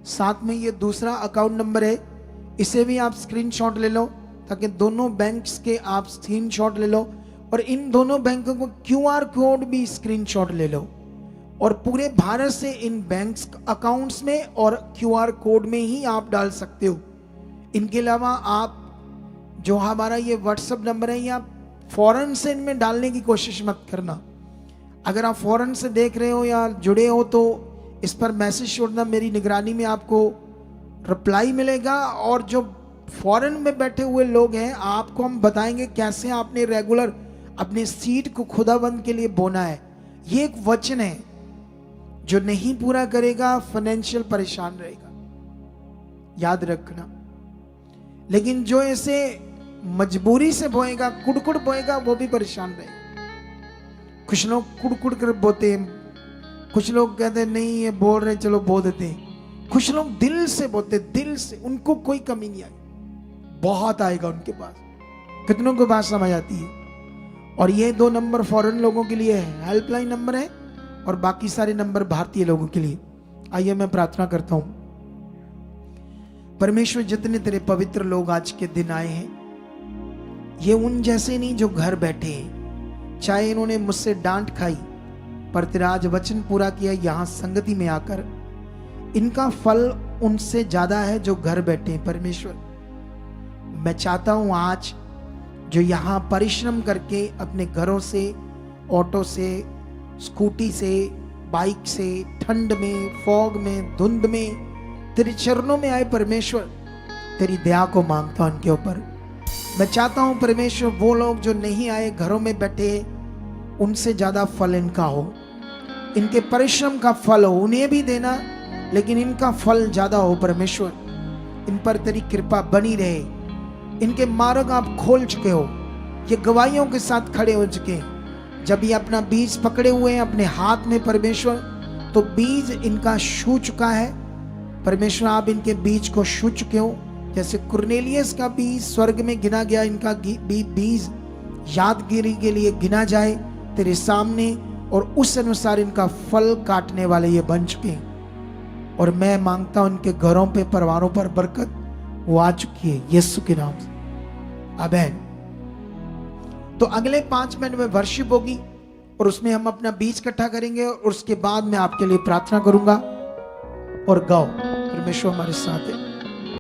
साथ में ये दूसरा अकाउंट नंबर है, इसे भी आप स्क्रीनशॉट ले लो, ताकि दोनों बैंक्स के आप स्क्रीनशॉट ले लो, और इन दोनों बैंकों को QR कोड भी स्क्रीनशॉट ले लो, और पूरे भारत से इन बैंक्स अकाउंट्स में और QR कोड में ही आप डाल सकते हो। इनके अलावा आप जो हमारा ये व्हाट्सएप नंबर है, या फॉरेन से इनमें डालने की कोशिश मत करना। अगर आप फॉरेन से देख रहे हो या जुड़े हो, तो इस पर मैसेज छोड़ना, मेरी निगरानी में आपको रिप्लाई मिलेगा। और जो फॉरेन में बैठे हुए लोग हैं, आपको हम बताएंगे कैसे आपने रेगुलर अपने सीड को खुदाबंद के लिए बोना है। ये एक वचन है, जो नहीं पूरा करेगा फाइनेंशियल परेशान रहेगा, याद रखना। लेकिन जो ऐसे मजबूरी से बोएगा, कुड़कुड़ बोएगा, वो भी परेशान रहेगा। कुछ लोग कुड़कुड़ कर बोते हैं, कुछ लोग कहते हैं नहीं ये बोल रहे चलो बो देते हैं, कुछ लोग दिल से बोलते, दिल से, उनको कोई कमी नहीं आई, बहुत आएगा उनके पास। कितनों को बात समझ आती है। और ये 2 नंबर फॉरेन लोगों के लिए है, हेल्पलाइन नंबर है, और बाकी सारे नंबर भारतीय लोगों के लिए। आइए मैं प्रार्थना करता हूं। परमेश्वर, जितने तेरे पवित्र लोग आज के दिन आए हैं, ये उन जैसे नहीं जो घर बैठे हैं, चाहे इन्होंने मुझसे डांट खाई, पर तेरा आज वचन पूरा किया यहां संगति में आकर, इनका फल उनसे ज्यादा है जो घर बैठे हैं। परमेश्वर, मैं चाहता हूं आज जो यहां परिश्रम करके अपने घरों से, ऑटो से, स्कूटी से, बाइक से, ठंड में, फॉग में, धुंध में तेरे चरणों में आए, परमेश्वर तेरी दया को मांगता हूं उनके ऊपर। मैं चाहता हूं परमेश्वर, वो लोग जो नहीं आए, घरों में बैठे, उनसे ज्यादा फल इनका हो, इनके परिश्रम का फल हो, उन्हें भी देना, लेकिन इनका फल ज्यादा हो। परमेश्वर, इन पर तेरी कृपा बनी रहे। इनके मार्ग आप खोल चुके हो, ये गवाहियों के साथ खड़े हो चुके हैं। जब ये अपना बीज पकड़े हुए हैं अपने हाथ में परमेश्वर, तो बीज इनका छू चुका है। परमेश्वर, आप इनके बीज को छू चुके हो। जैसे कुरनेलियस का बीज स्वर्ग में गिना गया, इनका बीज यादगिरी के लिए गिना जाए तेरे सामने, और उस अनुसार इनका फल काटने वाले ये बन चुके हैं। और मैं मांगता हूं इनके घरों पे, परिवारों पर बरकत वो आ चुकी है, यीशु के नाम से, आमीन। तो अगले 5 मिनट में वर्शिप होगी, और उसमें हम अपना बीज इकट्ठा करेंगे, और उसके बाद मैं आपके लिए प्रार्थना करूंगा। और गाओ, परमेश्वर हमारे साथ है।